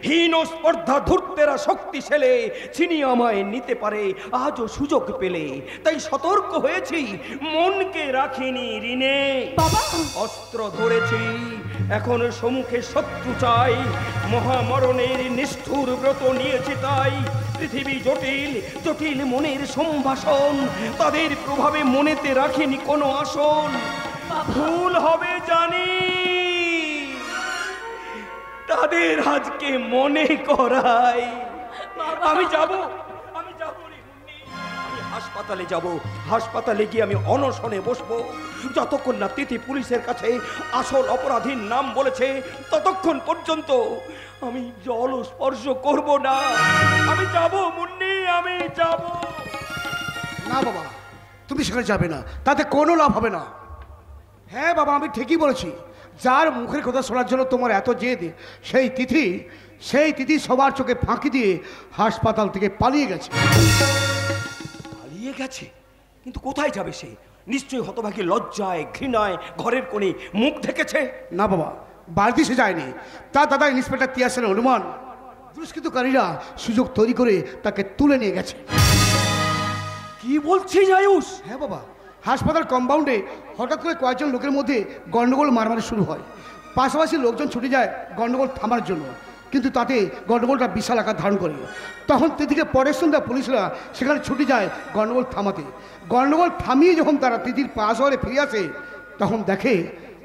হীন স্পর্ধা ধূর্তেরা শক্তিশালে ছিনিয়ে আমায় নিতে পারে আজও সুযোগ পেলে, তাই সতর্ক হয়েছি মনকে রাখিনি ঋণে। অস্ত্র ধরেছি এখন সম্মুখে শত্রু চাই, মহামরণের নিষ্ঠুর ব্রত নিয়েছি তাই। পৃথিবী জটিল জটিল মনের সম্ভাষণ, তাদের প্রভাবে মনেতে রাখিনি কোনো আসন। ভুল হবে জানি, তাদের আজকে মনে করাই। আমি যাব হাসপাতালে যাব, হাসপাতালে গিয়ে আমি অনশনে বসবো যতক্ষণ না তিথি পুলিশের কাছে আসল অপরাধীর নাম বলেছে ততক্ষণ পর্যন্ত আমি জল স্পর্শ করব না। আমি যাব মুন্নি, আমি যাব। না বাবা, তুমি সেখানে যাবে না, তাতে কোনো লাভ হবে না। হ্যাঁ বাবা, আমি ঠিকই বলেছি, যার মুখের কথা শোনার জন্য তোমার এত জেদ সেই তিথি সেই তিথি সবার চোখে ফাঁকি দিয়ে হাসপাতাল থেকে পালিয়ে গেছে। পালিয়ে গেছে? কিন্তু কোথায় যাবে সে? নিশ্চয়ই হতভাগী লজ্জায় ঘৃণায় ঘরের কোণে মুখ ঢেকেছে। না বাবা, বাড়িতে সে যায়নি। তার দাদা ইন্সপেক্টর তিয়াসের অনুমান দুষ্কৃতকারীরা সুযোগ তৈরি করে তাকে তুলে নিয়ে গেছে। কি বলছিস আয়ুষ? হ্যাঁ বাবা, হাসপাতাল কম্পাউন্ডে হঠাৎ করে কয়েকজন লোকের মধ্যে গন্ডগোল মারামারি শুরু হয়। পাশাপাশি লোকজন ছুটে যায় গন্ডগোল থামার জন্য, কিন্তু তাতে গন্ডগোলটা বিশাল আকার ধারণ করে। তখন তিথিকে পরের সন্ধ্যা পুলিশরা সেখানে ছুটে যায় গন্ডগোল থামাতে। গন্ডগোল থামিয়ে যখন তারা তিথির পাশ হয়ে ফিরে আসে, তখন দেখে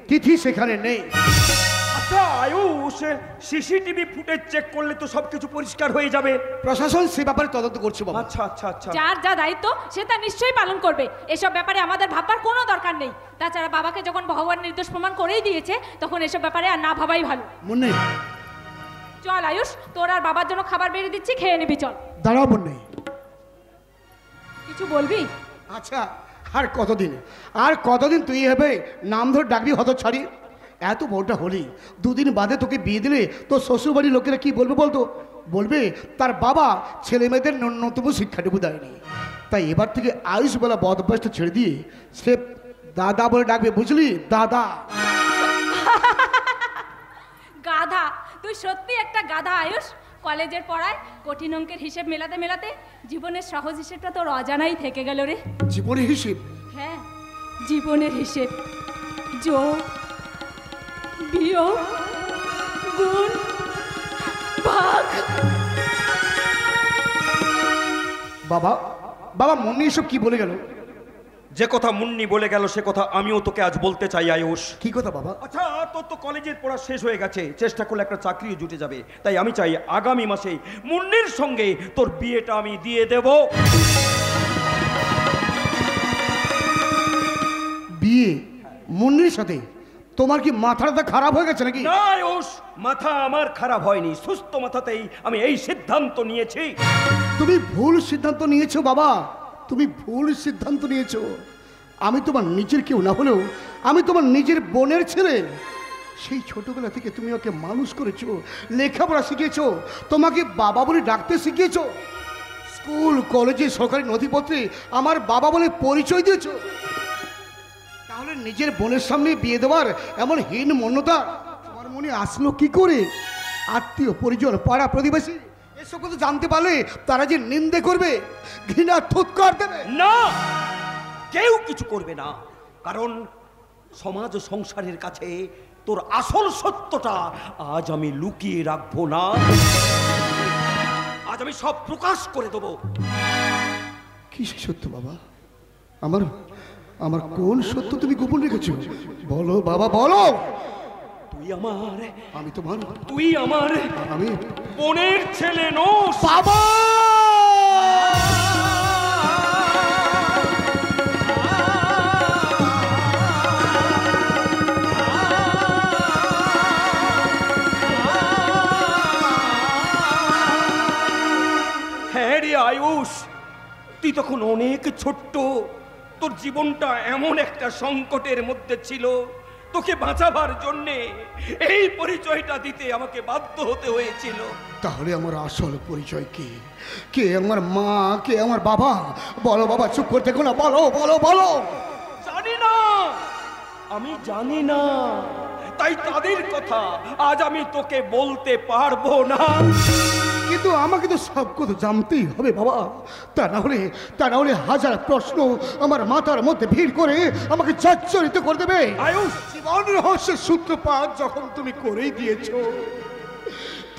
তিথি সেখানে নেই। আচ্ছা আয়ুষ, সিসিটিভি ফুটেজ চেক করলে তো সবকিছু পরিষ্কার হয়ে যাবে। প্রশাসন সে ব্যাপারে তদন্ত করছে বাবা। আচ্ছা আচ্ছা আচ্ছা। যার যা দায়িত্ব সে তা নিশ্চয়ই পালন করবে। এসব ব্যাপারে আমাদের ভাববার কোনো দরকার নেই। তাছাড়া বাবাকে যখন ভগবান নির্দোষ প্রমাণ করেই দিয়েছে, তখন এসব ব্যাপারে আর না ভাবাই ভালো। মুন্নি, চল আয়ুষ, তোর আর বাবার জন্য খাবার বেড়ে দিচ্ছি, খেয়ে নিবি। চল। দাঁড়াও মুন্নি, কিছু বলবি? আচ্ছা, আর কতদিন তুই এভাবে নাম ধরে ডাকবি হত ছাড়ি? এত বড়টা হলি, দুদিন বাদে তোকে বিয়ে দিলে তোর শ্বশুরবাড়ির লোকেরা কি বলবে বলতো? বলবে তার বাবা ছেলে মেয়েদের ন্যূনতম শিক্ষাটুকু দেয়নি। তাই এবার থেকে আয়ুষ বলা বদ অভ্যাসটা ছেড়ে দিয়ে সে দাদা বলে ডাকবে, বুঝলি? দাদা। গাধা, তুই সত্যি একটা গাধা আয়ুষ। কলেজের পড়ায় কঠিন অঙ্কের হিসেব মেলাতে মেলাতে জীবনের সহজ হিসেবটা তোর অজানাই থেকে গেল রে। জীবনের হিসেব? হ্যাঁ, জীবনের হিসেব। যোগ, বিয়োগ, গুণ, ভাগ। বাবা, বাবা মুন্নি এসব কি বলে গেল? যে কথা মুন্নি বলে গেল সে কথা আমিও তোকে আজ বলতে চাই আয়ুষ। কি কথা বাবা? আচ্ছা, তোর তো কলেজের পড়া শেষ হয়ে গেছে, চেষ্টা করলে একটা চাকরিও জুটে যাবে। তাই আমি চাই আগামী মাসে মুন্নির সঙ্গে তোর বিয়েটা আমি দিয়ে দেব। বিয়ে মুন্নির সাথে? তোমার কি মাথাটা খারাপ হয়ে গেছে নাকি? না আয়ুষ, মাথা আমার খারাপ হয়নি। সুস্থ মাথাতেই আমি এই সিদ্ধান্ত নিয়েছি। তুমি ভুল সিদ্ধান্ত নিয়েছো বাবা, তুমি ভুল সিদ্ধান্ত নিয়েছো। আমি তোমার নিজের কেউ না হলেও আমি তোমার নিজের বোনের ছেলে। সেই ছোটবেলা থেকে তুমি ওকে মানুষ করেছো, লেখাপড়া শিখিয়েছো, তোমাকে বাবা বলে ডাকতে শিখিয়েছো, স্কুল কলেজে সরকারি নথিপত্রে আমার বাবা বলে পরিচয় দিয়েছো। তাহলে নিজের বোনের সামনে বিয়ে দেওয়ার এমন হীন মন্যতা তোমার মনে আসলো কি করে? আত্মীয় পরিজন পাড়া প্রতিবেশী এসব কথা জানতে পারলে তারা যে নিন্দে করবে, ঘৃণা থুৎকার দেবে। না, কেউ কিছু করবে না, কারণ সমাজ সংসারের কাছে তোর আসল সত্যটা আজ আমি লুকিয়ে রাখবো না। আজ আমি সব প্রকাশ করে দেবো। কি সত্য বাবা? আমার আমার কোন সত্য তুমি গোপন রেখেছো? বলো বাবা, বলো। তুই আমার, আমি তোমার, তুই আমার, আমি বোনের ছেলে নোস বাবা। হ্যাঁ রে আয়ুষ, তুই তখন অনেক ছোট্ট। তোর জীবনটা এমন একটা সংকটের মধ্যে ছিল, তোকে বাঁচাবার জন্যে এই পরিচয়টা দিতে আমাকে বাধ্য হতে হয়েছিল। তাহলে আমার আসল পরিচয় কি? কে আমার মা, কে আমার বাবা? বলো বাবা, চুপ করতে না, বলো বলো বলো। জানি না, আমি জানি না, তাই তাদের কথা আজ আমি তোকে বলতে পারবো না। কিন্তু আমাকে তো সব কথা জানতেই হবে বাবা, তা না হলে হাজার প্রশ্ন আমার মাথার মধ্যে ভিড় করে আমাকে জর্জরিত করে দেবে। আয়ুষ, জীবন রহস্যের সূত্রপাত যখন তুমি করেই দিয়েছো,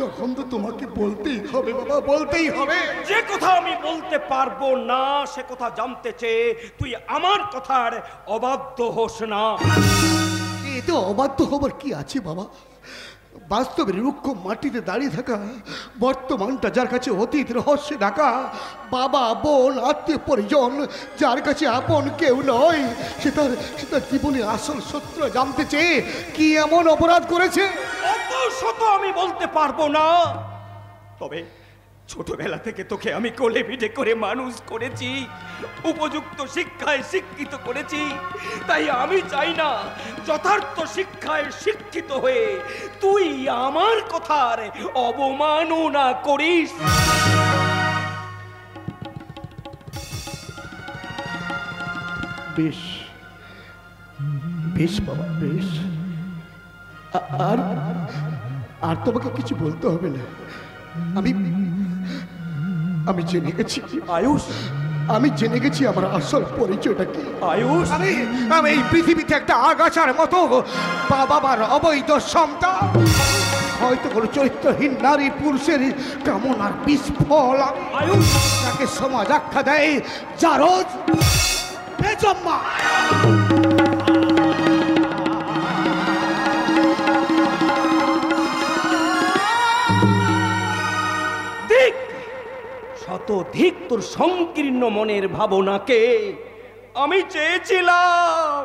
তখন তো তোমাকে বলতেই হবে বাবা, বলতেই হবে। যে কথা আমি বলতে পারবো না সে কথা জানতে চেয়ে তুই আমার কথার অবাধ্য হোস না। এতে অবাধ্য হবার কি আছে বাবা? বাস্তবের রুক্ষ মাটিতে দাঁড়িয়ে থাকা বর্তমানটা, যার কাছে অতীত রহস্যে ঢাকা, বাবা বোন আত্মীয় পরিজন যার কাছে আপন কেউ নয়, সে তার জীবনের আসল সত্য জানতে চেয়ে কি এমন অপরাধ করেছে? অত শত আমি বলতে পারবো না, তবে ছোটবেলা থেকে তোকে আমি কোলে পিঠে করে মানুষ করেছি, উপযুক্ত শিক্ষায় শিক্ষিত করেছি। তাই আমি চাই না যথার্থ শিক্ষায় শিক্ষিত হয়ে তুই আমার কথার অবমাননা করিস। বেশ বেশ বাবা, বেশ। আর আর তোমাকে কিছু বলতে হবে না। আমি আমি জেনে গেছি আয়ুষ, আমি জেনে গেছি আমার আসল পরিচয়টা কি। আয়ুষ, আমি এই পৃথিবীতে একটা আগাছার মতো বাবার অবৈধ সন্তান। হয়তো কোনো চরিত্রহীন নারী পুরুষের কামনার বিস্ফল। আয়ুষ, তাকে সমাজ আখ্যা দেয় জারজ বেজম্মা। শতধিক তোর সংকীর্ণ মনের ভাবনাকে আমি চেয়েছিলাম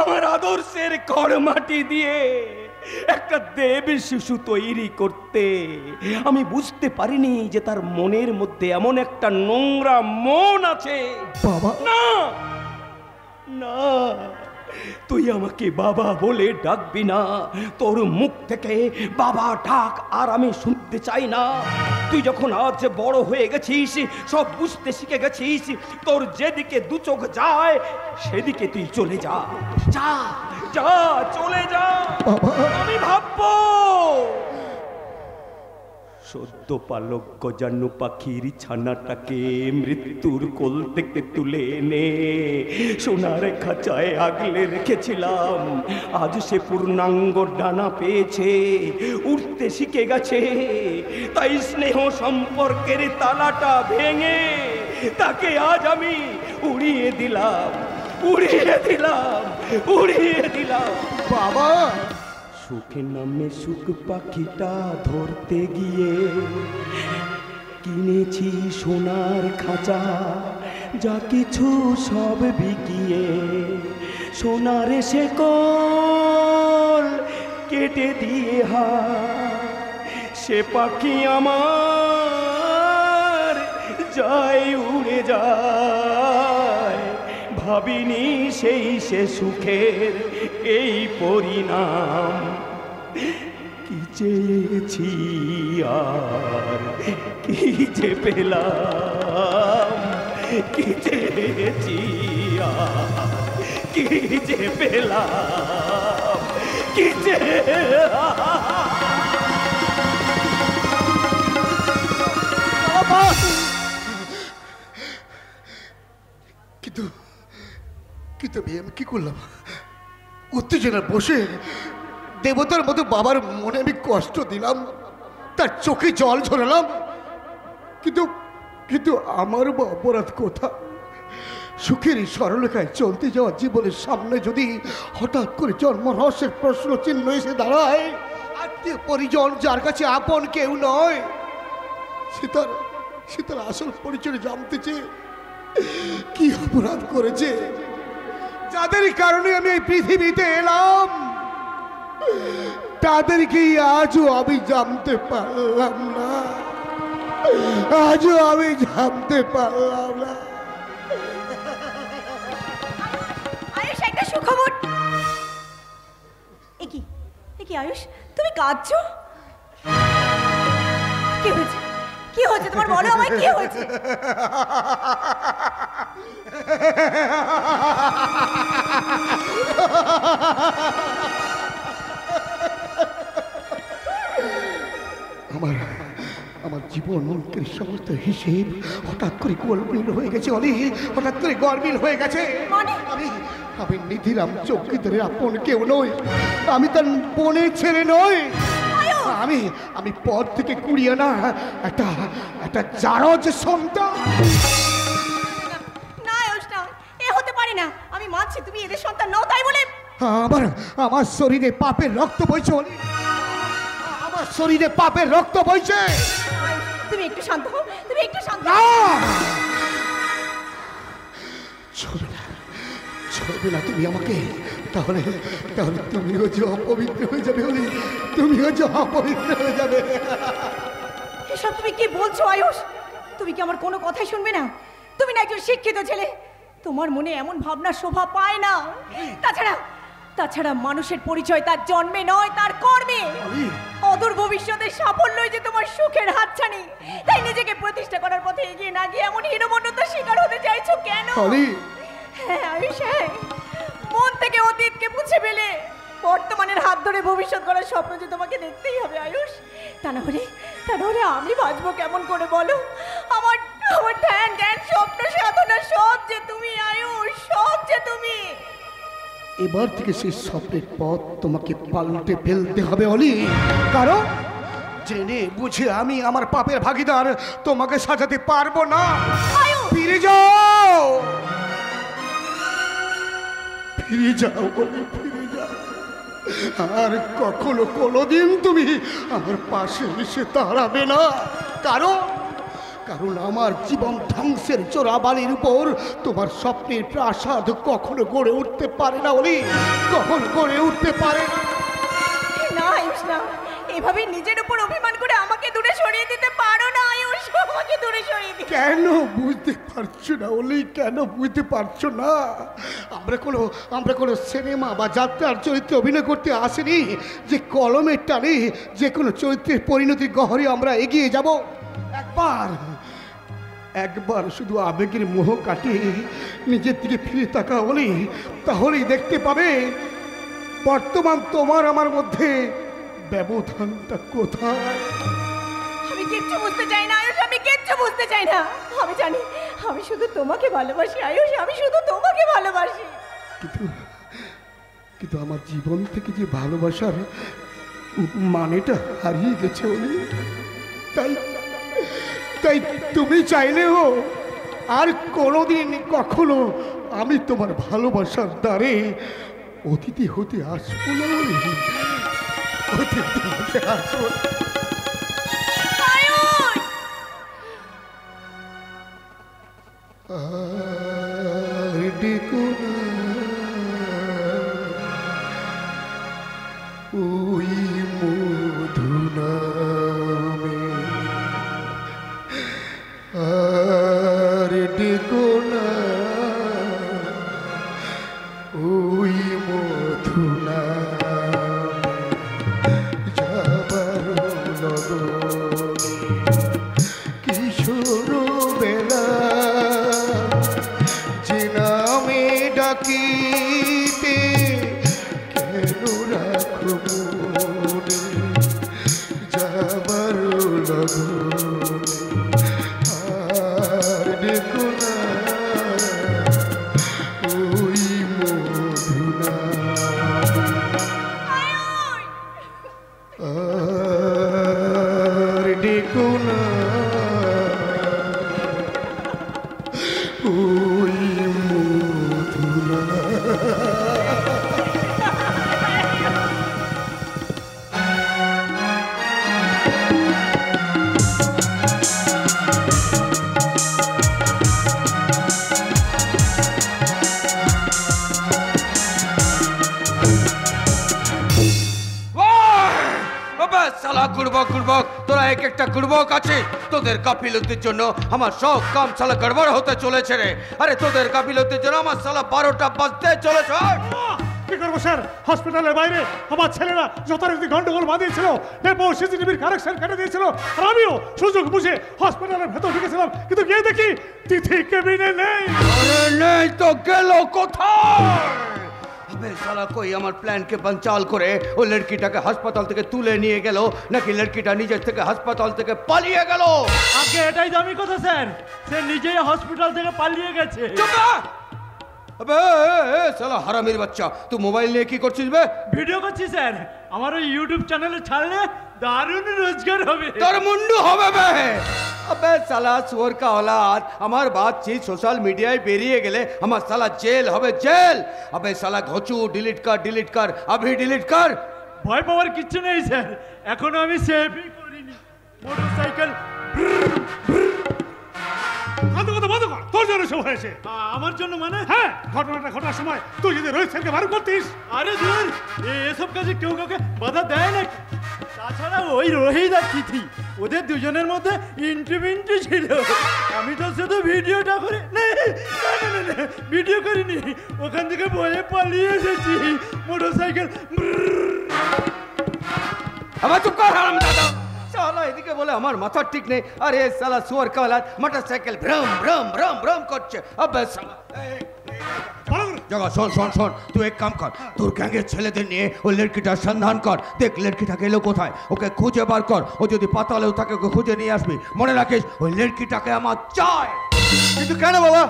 আমার আদর্শের কড়মাটি দিয়ে একটা দেব শিশু তৈরি করতে। আমি বুঝতে পারিনি যে তার মনের মধ্যে এমন একটা নোংরা মন আছে। বাবা, না না, তুই আমাকে বাবা বলে ডাকবি না। তোর মুখ থেকে বাবা ডাক আর আমি শুনতে চাই না। তুই যখন আজ বড় হয়ে গেছিস, সব বুঝতে শিখে গেছিস, তোর যেদিকে দু চোখ যায় সেদিকে তুই চলে যা। যা যা, চলে যা। আমি ভাববো সদ্য পালক গজানো পাখির ছানাটাকে মৃত্যুর কোল থেকে তুলে এনে সোনার খাঁচায় আগলে রেখেছিলাম। আজ সে পূর্ণাঙ্গ ডানা পেয়েছে, উঠতে শিখে গেছে। তাই স্নেহ সম্পর্কের তালাটা ভেঙে তাকে আজ আমি উড়িয়ে দিলাম, উড়িয়ে দিলাম, উড়িয়ে দিলাম। বাবা, সুখের নামে সুখ পাখিটা ধরতে গিয়ে কিনেছি সোনার খাঁচা, যা কিছু সব বিকিয়ে সোনার শেকল কেটে দিয়ে সে পাখি আমার যায় উড়ে যায়। ভাবিনি সেই সে সুখের এই পরিণাম। কি চেয়েছি আর কি যে পেলাম, কি চেয়েছি আর কি যে পেলাম, কি যে কিন্তু কিন্তু আমি কি করলাম? উত্তেজনা বসে দেবতার মতো বাবার মনে আমি কষ্ট দিলাম, তার চোখে জল ঝরালাম। কিন্তু কিন্তু আমার বা অপরাধ কোথা? সুখের এই সরলরেখায় চলতে যাওয়া জীবনের সামনে যদি হঠাৎ করে জন্ম রহস্যের প্রশ্ন চিহ্ন এসে দাঁড়ায়, আত্মীয় পরিজন যার কাছে আপন কেউ নয়, সে তার আসল পরিচয় জানতে চেয়ে কি অপরাধ করেছে, যাদের কারণে আমি এই পৃথিবীতে এলাম, তাদেরকে আজও আমি জানতে পারলাম না, আজও আমি জানতে পারলাম না। আয়ুষ, একটা সুখবর। এ কি আয়ুষ, তুমি কাঁদছো? কি হয়েছে? কি হয়েছে তোমার, বলো আমায় কি হয়েছে? আমার জীবন অঙ্কের সমস্ত হিসেব হঠাৎ করে গোলমিল হয়ে গেছে। অলি, হঠাৎ করে গোলমিল হয়ে গেছে। আমি নিধিরাম চৌকিদারের আপন কেউ নই, আমি তার বোনের ছেলে নই। আমি পদ থেকে কুড়িয়ে না একটা জারজ সন্তান। না আয়ুষ, না, এ হতে পারে না। আমি মানছি তুমি এদের সন্তান নও, তাই বলে আমার শরীরে পাপের রক্ত বইছে। আমার শরীরে পাপের রক্ত বইছে। তুমি একটু শান্ত হও, তুমি একটু শান্ত না, হও। ছড়বে না তুমি আমাকে, তাহলে তুমিও যে অপবিত্র হয়ে যাবে। তুমিও যে অপবিত্র হয়ে যাবে। এসব তুমি কি বলছো আয়ুষ? তুমি কি আমার কোনো কথাই শুনবে না? তুমি না একজন শিক্ষিত ছেলে, তোমার মনে এমন ভাবনা শোভা পায় না। তাছাড়া মানুষের পরিচয় তার জন্মে নয়, তার কর্মে। অদূর ভবিষ্যতের সাফল্যই যে তোমার সুখের হাতছানি, তাই নিজেকে প্রতিষ্ঠা করার পথে এগিয়ে না গিয়ে এমন হীনমন্যতার শিকার হতে চাইছো কেন? হ্যাঁ আয়ুষ, হ্যাঁ, মন থেকে অতীতকে মুছে ফেলে বর্তমানের হাত ধরে ভবিষ্যৎ করার স্বপ্ন যে তোমাকে দেখতেই হবে আয়ুষ। তা না হলে আমি বাঁচবো কেমন করে বলো? আমার ধ্যান স্বপ্ন সাধনা সব যে তুমি আয়ুষ, সব যে তুমি। এবার থেকে সেই স্বপ্নের পথ তোমাকে পাল্টে ফেলতে হবে অলি। কারণ জেনে বুঝে আমি আমার পাপের ভাগিদার তোমাকে সাজাতে পারবো না। ফিরে যাও, ফিরে যাও অলি, ফিরে যাও। আর কখনো কোনোদিন তুমি আমার পাশে এসে দাঁড়াবে না। কারণ আমার জীবন ধ্বংসের চোরাবালির উপর তোমার স্বপ্নের প্রাসাদ কখনো গড়ে উঠতে পারে না অলি, কখনো গড়ে উঠতে পারে না। আয়ুষ না, এভাবে নিজের উপর অভিমান করে আমাকে দূরে সরিয়ে দিতে পারো না আয়ুষ, আমাকে দূরে সরিয়ে দিতে। কেন বুঝতে পারছো না অলি, কেন বুঝতে পারছো না? আমরা কোনো সিনেমা বা যাত্রার চরিত্রে অভিনয় করতে আসেনি যে কলমের টানে যে কোনো চরিত্রের পরিণতির গহরে আমরা এগিয়ে যাব। একবার শুধু আবেগের মোহ কাটিয়ে নিজের দিকে ফিরে তাকা অলি, তাহলেই দেখতে পাবে বর্তমান তোমার আমার মধ্যে ব্যবধানটা কোথায়। আমি কিচ্ছু বুঝতে চাই না আয়ুষ, আমি কিচ্ছু বুঝতে চাই না। আমি জানি আমি শুধু তোমাকে ভালোবাসি আয়ুষ, আমি শুধু তোমাকে ভালোবাসি। কিন্তু আমার জীবন থেকে যে ভালোবাসার মানেটা হারিয়ে গেছে অলি। তাই তুমি চাইলেও আর কোনোদিন কখনো আমি তোমার ভালোবাসার দ্বারে অতিথি হতে আসবো না অলি, অতিথি হতে আসবো। আর ডেকো না ওই মধু নামে, আর ডেকো না ওই মধু নামে, যাবার লগনে কিশোর বেলা যে নামে ডাকিতে কেন রাখো মনে, যাবার লগনে আর দেখো না ওই মধু নামে, আর দেখো না ওই মধু নামে। কুড়বক তোরা এক একটা কুড়বক আছে। তোদের গাফিলতির জন্য আমার সব কাম সালা গড়বড় হতে চলেছে রে। আরে তোদের গাফিলতির জন্য আমার সালা 12টা বাজতে চলেছে। কি করবো স্যার, হসপিটালের বাইরে আমার ছেলেরা যথারীতি গন্ডগোল বাঁধিয়েছিল, এরপর সিসিটিভির কানেকশন কেটে দিয়েছিল, আর আমিও সুযোগ বুঝে হসপিটালের ভেতর ঢুকেছিলাম, কিন্তু গিয়ে দেখি তিথি কেবিনে নেই। আরে নেই তো গেল কোথায়? अबे साला कोई আমার প্ল্যানকে বানচাল করে ও লড়কিটাকে হাসপাতাল থেকে তুলে নিয়ে গেল, নাকি লড়কিটা নিজে থেকে হাসপাতাল থেকে পালিয়ে গেল? আগে এটাই দামি কথা স্যার, সে নিজেই হসপিটাল থেকে পালিয়ে গেছে। চুপ! अबे साला হারামির বাচ্চা, তুই মোবাইল নিয়ে কি করছিস বে? ভিডিও করছি স্যার, আমার ওই ইউটিউব চ্যানেলে ছাড়লে দারুণ রোজগার হবে। তোর মুন্ডু হবে বে। अबे साला सुअर का औलाद, আমার বাতচিত সোশ্যাল মিডিয়ায় বেরিয়ে গেলে আমার সালা জেল হবে, জেল। अबे साला ঘচু ডিলিট কর, अभी ডিলিট কর। ভয় পাওয়ার কিচ্ছু নেই স্যার, এখনো আমি সেভই করিনি। মোটরসাইকেল তোর জন্য সব হয়েছে। আমার জন্য মানে? হ্যাঁ, ঘটনাটা ঘটার সময় তুই যদি রোহিত স্যারকে বারণ করতিস। আরে ধুর, এসব কাজে কেউ কাউকে বাধা দেয় নাকি? তাছাড়া ওই রোহিত আর তিথি ওদের দুজনের মধ্যে ইন্ট্রি ছিল। আমি তো শুধু ভিডিওটা করে না ভিডিও করিনি, ওখান থেকে বয়ে পালিয়ে এসেছি মোটরসাইকেল। আবার চুপ কর হারামজাদা। শালা এদিকে বলে আমার মাথা ঠিক নেই, আরে শালা সুয়ার কালা মোটরসাইকেল ভ্রম ভ্রম ভ্রম ভ্রম করছে। আবে শালা জগা শোন শোন শোন, তুই এক কাম কর, তোর গ্যাংয়ের ছেলেদের নিয়ে ওই লড়কিটার সন্ধান কর, দেখ লড়কিটা গেল কোথায়, ওকে খুঁজে বার কর। ও যদি পাতালেও থাকে ওকে খুঁজে নিয়ে আসবি। মনে রাখিস ওই লড়কিটাকে আমার চাই। কিন্তু কেন বাবা,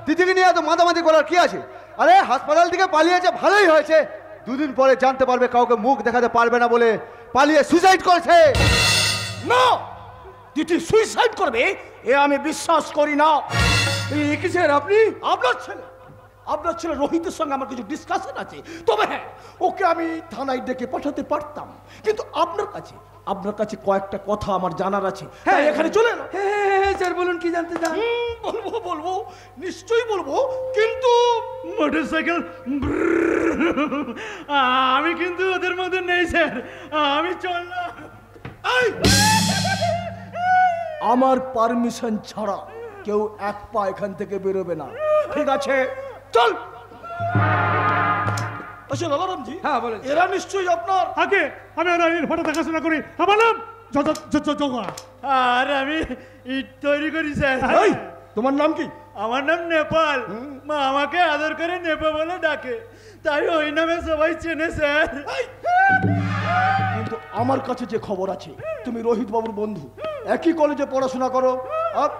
দিদিকে নিয়ে এত মাতামাতি করার কি আছে? আরে হাসপাতাল থেকে পালিয়েছে, ভালোই হয়েছে। দুদিন পরে জানতে পারবে কাউকে মুখ দেখাতে পারবে না বলে পালিয়ে সুইসাইড করেছে। না, তিথি সুইসাইড করবে এ আমি বিশ্বাস করি না। কি স্যার আপনি? আপনার ছেলে রোহিতের সঙ্গে আমার কিছু ডিসকাশন আছে, তবে হ্যাঁ ওকে আমি থানায় ডেকে পাঠাতে পারতাম, কিন্তু আপনার কাছে কয়েকটা কথা আমার জানার আছে। হ্যাঁ এখানে চলে এলো। হ্যাঁ স্যার বলুন, কি জানতে চান? বলবো নিশ্চয়ই বলবো, কিন্তু মোটরসাইকেল আমি কিন্তু ওদের মধ্যে নেই স্যার, আমি চললাম। আমার পারমিশন ছাড়া কেউ এক পা এখান থেকে বেরোবে না, ঠিক আছে? চল। আচ্ছা লালারামজি, হ্যাঁ বলেন। এরা নিশ্চয়ই আপনার আগে আমি আর ফটো দেখাশোনা করি। আমার নাম জগা। আর আমি ইট তৈরি করি স্যার। এই, তোমার নাম কি? আমার নাম নেপাল। মা আমাকে আদর করে নেপা বলে ডাকে, তাই ওই নামে সবাই চেনে স্যার। কিন্তু আমার কাছে যে খবর আছে তুমি রোহিত বাবুর বন্ধু, একই কলেজে পড়াশোনা করো।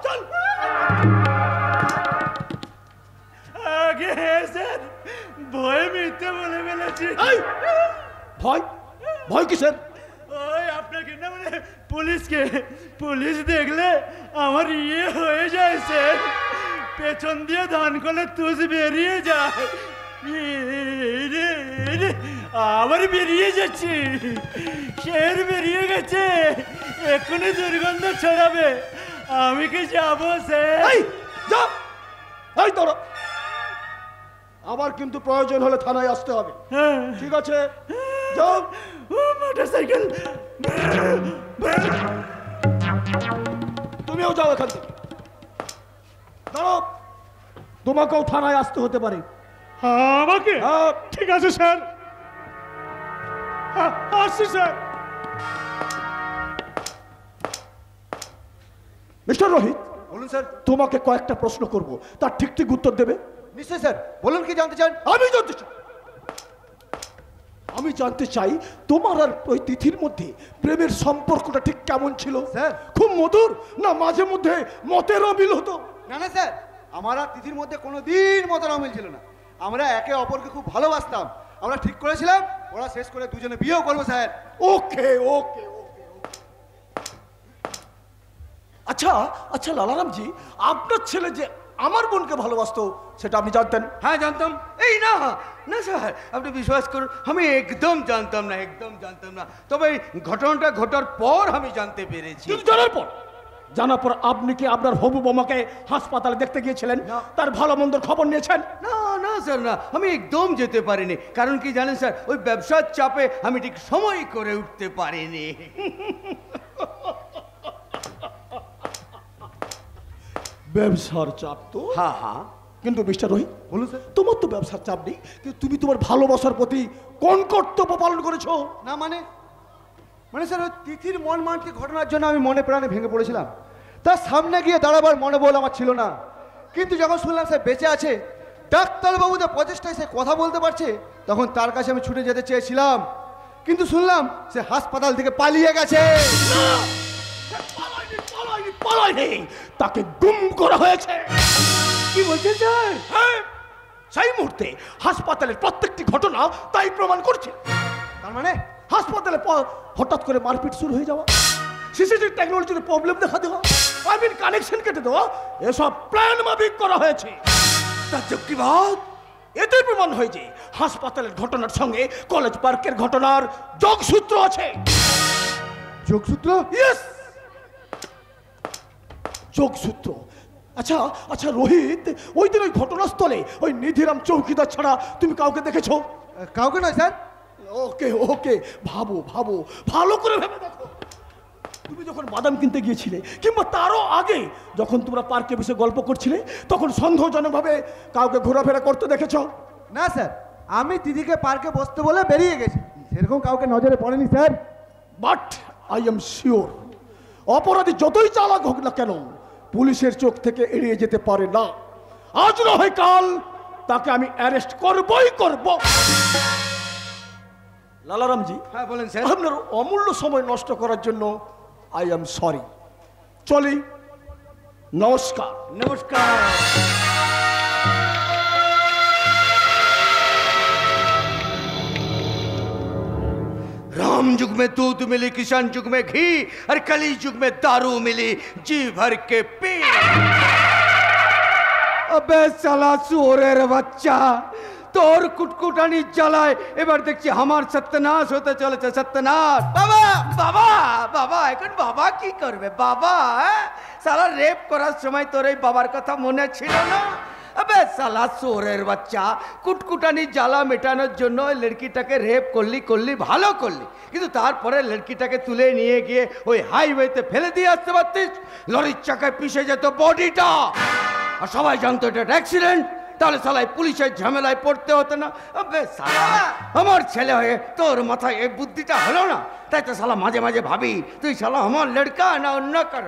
চল। আগে স্যার ভয়ে মিথ্যে বলে ফেলেছি। ভয় কিসের? ওই আপনাকে না মানে পুলিশকে, পুলিশ দেখলে আমার ইয়ে হয়ে যায় স্যার, পেছন দিয়ে ধান কলে তুষ বেরিয়ে যায়, আবার বেরিয়ে যাচ্ছে, শের বেরিয়ে গেছে, এক্ষুনি দুর্গন্ধ ছড়াবে, আমি কি যাবো স্যার? যাও। এই তোরা আবার কিন্তু প্রয়োজন হলে থানায় আসতে হবে, ঠিক আছে? যাও। মোটরসাইকেল তুমিও যাও এখান থেকে। দাঁড়াও, তোমাকেও থানায় আসতে হতে পারে। আমাকে? ঠিক আছে স্যার, আসছি স্যার। মিস্টার রোহিত, বলুন স্যার। তোমাকে কয়েকটা প্রশ্ন করব, তার ঠিক ঠিক উত্তর দেবে। নিশ্চয় স্যার, বলুন কি জানতে চান? আমি জানতে চাই তোমার আর ওই তিথির মধ্যে প্রেমের সম্পর্কটা ঠিক কেমন ছিল স্যার? খুব মধুর না মাঝে মধ্যে মতের অমিল হতো? না না স্যার, আমার আর তিথির মধ্যে কোনোদিন মতের অমিল ছিল না। আমরা একে অপরকে খুব ভালোবাসতাম। আমরা ঠিক করেছিলাম ওরা শেষ করে দুজনে বিয়েও করবো স্যার। ওকে ওকে ওকে। আচ্ছা আচ্ছা লালারামজি, আপনার ছেলে যে আমার বোনকে ভালোবাসতো সেটা আপনি জানতেন? হ্যাঁ জানতাম। এই না না স্যার, আপনি বিশ্বাস করুন আমি একদম জানতাম না, একদম জানতাম না। তবে ঘটনাটা ঘটার পর আমি জানতে পেরেছি। জানার পর আপনি কি আপনার হবু বোমাকে হাসপাতালে দেখতে গিয়েছিলেন? তার ভালো মন্দের খবর নিয়েছেন? না না স্যার, না, আমি একদম যেতে পারিনি। কারণ কি জানেন স্যার, ওই ব্যবসার চাপে আমি ঠিক সময় করে উঠতে পারিনি। ব্যবসার চাপ তো? হ্যাঁ হ্যাঁ। কিন্তু মিস্টার রোহিত, বলুন স্যার। তোমার তো ব্যবসার চাপ নেই, কিন্তু তুমি তোমার ভালোবাসার প্রতি কোন কর্তব্য পালন করেছো? না মানে স্যার, ওই তিথির মন মান্তিক ঘটনার জন্য আমি মনে প্রাণে ভেঙে পড়েছিলাম। তার সামনে গিয়ে দাঁড়াবার মনোবল আমার ছিল না। কিন্তু যখন শুনলাম সে বেঁচে আছে, ডাক্তারবাবুদের প্রচেষ্টায় সে কথা বলতে পারছে, তখন তার কাছে আমি ছুটে যেতে চেয়েছিলাম। কিন্তু শুনলাম সে হাসপাতাল থেকে পালিয়ে গেছে। পালায়নি, তাকে গুম করা হয়েছে। কি বলছেন স্যার? হ্যাঁ, সেই মুহূর্তে হাসপাতালের প্রত্যেকটি ঘটনা তাই প্রমাণ করছে। তার মানে হাসপাতালে হঠাৎ করে মারপিট শুরু হয়ে যাওয়া, সিসিটিভি টেকনোলজিতে প্রবলেম দেখা দেওয়া, কানেকশন কেটে দেওয়া, এসব প্ল্যান মাফিক করা হয়েছে। তাজ্জব, এতে প্রমাণ হয় যে হাসপাতালের ঘটনার সঙ্গে কলেজ পার্কের ঘটনার যোগসূত্র আছে। যোগসূত্র? ইয়েস, যোগসূত্র। আচ্ছা আচ্ছা রোহিত, ওই দিন ওই ঘটনাস্থলে ওই নিধিরাম চৌকিদার ছাড়া তুমি কাউকে দেখেছো? কাউকে নয় স্যার, ওকে ওকে, ভাবো ভাবো, ভালো করে ভেবে দেখো। তুমি যখন বাদাম কিনতে গিয়েছিলে, কিংবা তারও আগে যখন তোমরা পার্কে বসে গল্প করছিলে, তখন সন্দেহজনকভাবে কাউকে ঘোরাফেরা করতে দেখেছো? না স্যার, আমি দিদিকে পার্কে বসতে বলে বেরিয়ে গেছি, সেরকম কাউকে নজরে পড়েনি sir. But I am sure, অপরাধী যতই চালাক হোক না কেন, পুলিশের চোখ থেকে এড়িয়ে যেতে পারে না। আজ না হয় কাল তাকে আমি অ্যারেস্ট করবই করব। লালারামজি, হ্যাঁ বলেন স্যার। আপনার অমূল্য সময় নষ্ট করার জন্য আই এম সরি। চলি, নমস্কার। নমস্কার। राम युग में दूध मिली, किसान युग में घी, और कली युग में दारू मिली, जी भर के पी। अबे साला सुअरेर बच्चा, তোর কুটকুটানি জ্বালায় এবার দেখছি আমার সত্যনাশ হতে চলেছে, সত্যনাশ। বাবা বাবা বাবা, এখন বাবা কি করবে? বাবা সালা রেপ করার সময় তোর এই বাবার কথা মনে ছিল না? আবে সালা সোরের বাচ্চা, কুটকুটানি জ্বালা মেটানোর জন্য ওই লড়কিটাকে রেপ করলি ভালো করলি, কিন্তু তারপরে লড়কিটাকে তুলে নিয়ে গিয়ে ওই হাইওয়েতে ফেলে দিয়ে আসতে পারতিস, লরির চাকায় পিষে যেত বডিটা, আর সবাই জানতো এটা অ্যাক্সিডেন্ট, তাহলে সালাই পুলিশের ঝামেলায় পড়তে হতো না। আবে সালা, আমার ছেলে হয়ে তোর মাথায় এই বুদ্ধিটা হলো না, তাই তো সালা মাঝে মাঝে ভাবি তুই সালা আমার লড়কা না অন্য কর।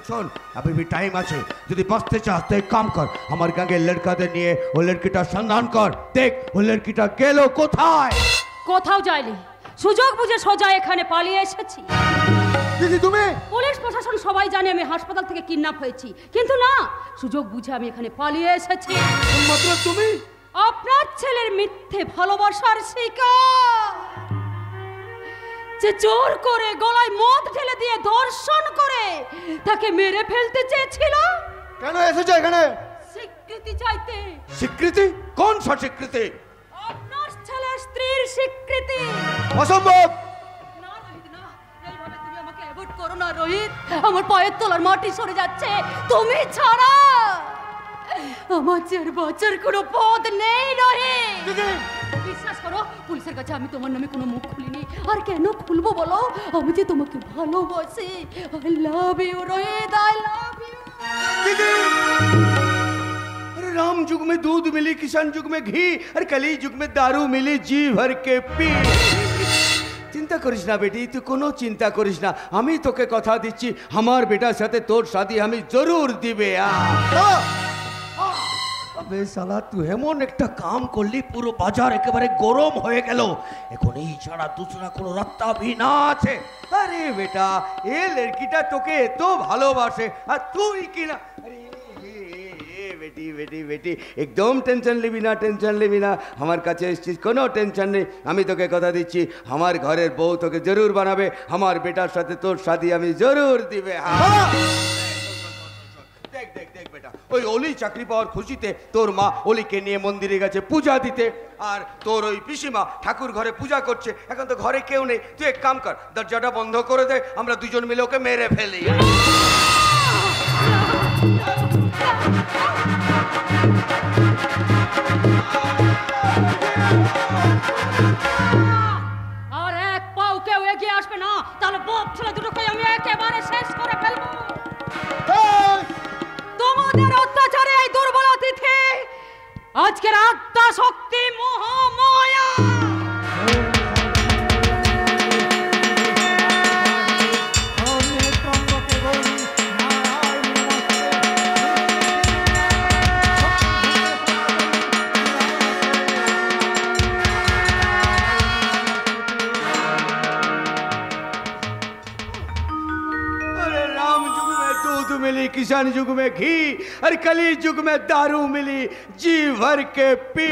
শোন, अभी भी टाइम আছে, যদি বাঁচতে চাস তো এক কাম কর, আমার গাঁয়ের লড়কাদের নিয়ে ও লড়কিটার সন্ধান কর, দেখ ও লড়কিটা গেল কোথায়। কোথাও যায়নি, সুযোগ বুঝে সোজা এখানে পালিয়ে এসেছি। দিদি তুমি? পুলিশ প্রশাসন সবাই জানে আমি হাসপাতাল থেকে কিডন্যাপ হয়েছি, কিন্তু না, সুযোগ বুঝে আমি এখানে পালিয়ে এসেছি। মাত্র তুমি? আপনার ছেলের মিথ্যে ভালোবাসার শিকার, যে জোর করে গলায় মদ ঢেলে দিয়ে ধর্ষণ করে তাকে মেরে ফেলতে চেয়েছিল। কেন এসেছো এখানে? স্বীকৃতি চাইতে। স্বীকৃতি? কোন সা স্বীকৃতি? আপনার ছেলের স্ত্রীর স্বীকৃতি। অসম্ভব। না রোহিত, না, এইভাবে তুমি আমাকে অ্যাভয়েড করো না রোহিত, আমার পায়ের তলার মাটি সরে যাচ্ছে, তুমি ছাড়া আমার চেয়ে বাঁচার কোনো পথ নেই রোহিত। বিশ্বাস করো, পুলিশের কাছে আমি তোমার নামে কোনো মুখ খুলিনি, আর কেন খুলবো বলো? আমি যে তোমাকে ভালোবাসি। I love you Rohit, I love you. अरे राम युग में दूध मिली, किसान युग में घी, और कली युग में दारू मिली, जी भर के पी। চিন্তা করিস না বেটি, তুই কোনো চিন্তা করিস না, আমি তোকে কথা দিচ্ছি আমার বেটার সাথে তোর শাদি আমি জরুর দিবে। আবে শালা, তুই এমন একটা কাম করলি পুরো বাজার একেবারে গরম হয়ে গেল, এখন এই ছাড়া দুসরা কোনো রাস্তা ভি না আছে। আরে বেটা, এ লড়কিটা তোকে এত ভালোবাসে আর তুই কি না। আরে বেটি বেটি বেটি, একদম টেনশন নিবি না, টেনশন নিবি না, আমার কাছে এসছিস, কোনো টেনশন নেই। আমি তোকে কথা দিচ্ছি আমার ঘরের বউ তোকে জরুর বানাবে, আমার বেটার সাথে তোর শাদি আমি জরুর দিবে। দেখ দেখ দেখ বেটা, ওই অলি চাকরি পাওয়ার খুশিতে তোর মা অলিকে নিয়ে মন্দিরে গেছে পূজা দিতে, আর তোর ওই পিসিমা ঠাকুর ঘরে পূজা করছে। এখন তো ঘরে কেউ নেই, তুই এক কাম কর, দরজাটা বন্ধ করে দে, আমরা দুজন মিলে ওকে মেরে ফেলি। আর এক পাও কেউ এগিয়ে আসবে না, তাহলে বাপ ছেলে দুটোকে আমি একেবারে শেষ করে ফেলবো। তোমাদের অত্যাচারে এই দুর্বল অতিথি আজকের আত্মা শক্তি মহামায়া। मिली, किसान युग में घी, और कली युग में दारू मिली, जी भर के पी।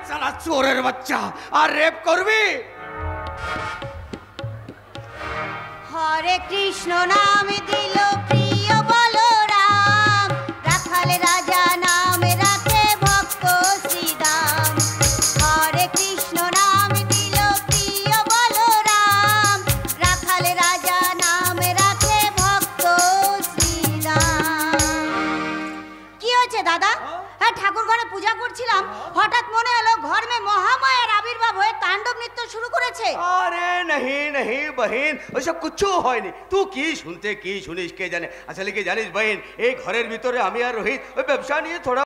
साला चोरेर बच्चा, আর রেপ করবি? হরে কৃষ্ণ নাম দিল প্রিয় বলরাম, রাখাল রাজা নাম রাখে ভক্ত শ্রীরাম। হরে কৃষ্ণ নাম দিল প্রিয় বলরাম, রাখাল রাজা নাম রাখে ভক্ত শ্রীরাম। কি হয়েছে দাদা? হ্যাঁ, ঠাকুর ঘরে পূজা করছিল হঠাৎ মনে হলো ঘর মে মহামায়ার আবির্ভাব হয়ে তাণ্ডব নৃত্য শুরু করেছে। আরে नहीं नहीं बहन ওসব কিচ্ছু হয়নি। তুই কি শুনতে কি শুনিস কে জানে। আসলে কি জানিস বহন, এই ঘরের ভিতরে আমি আর রোহিত ওই ব্যবসা নিয়ে থোড়া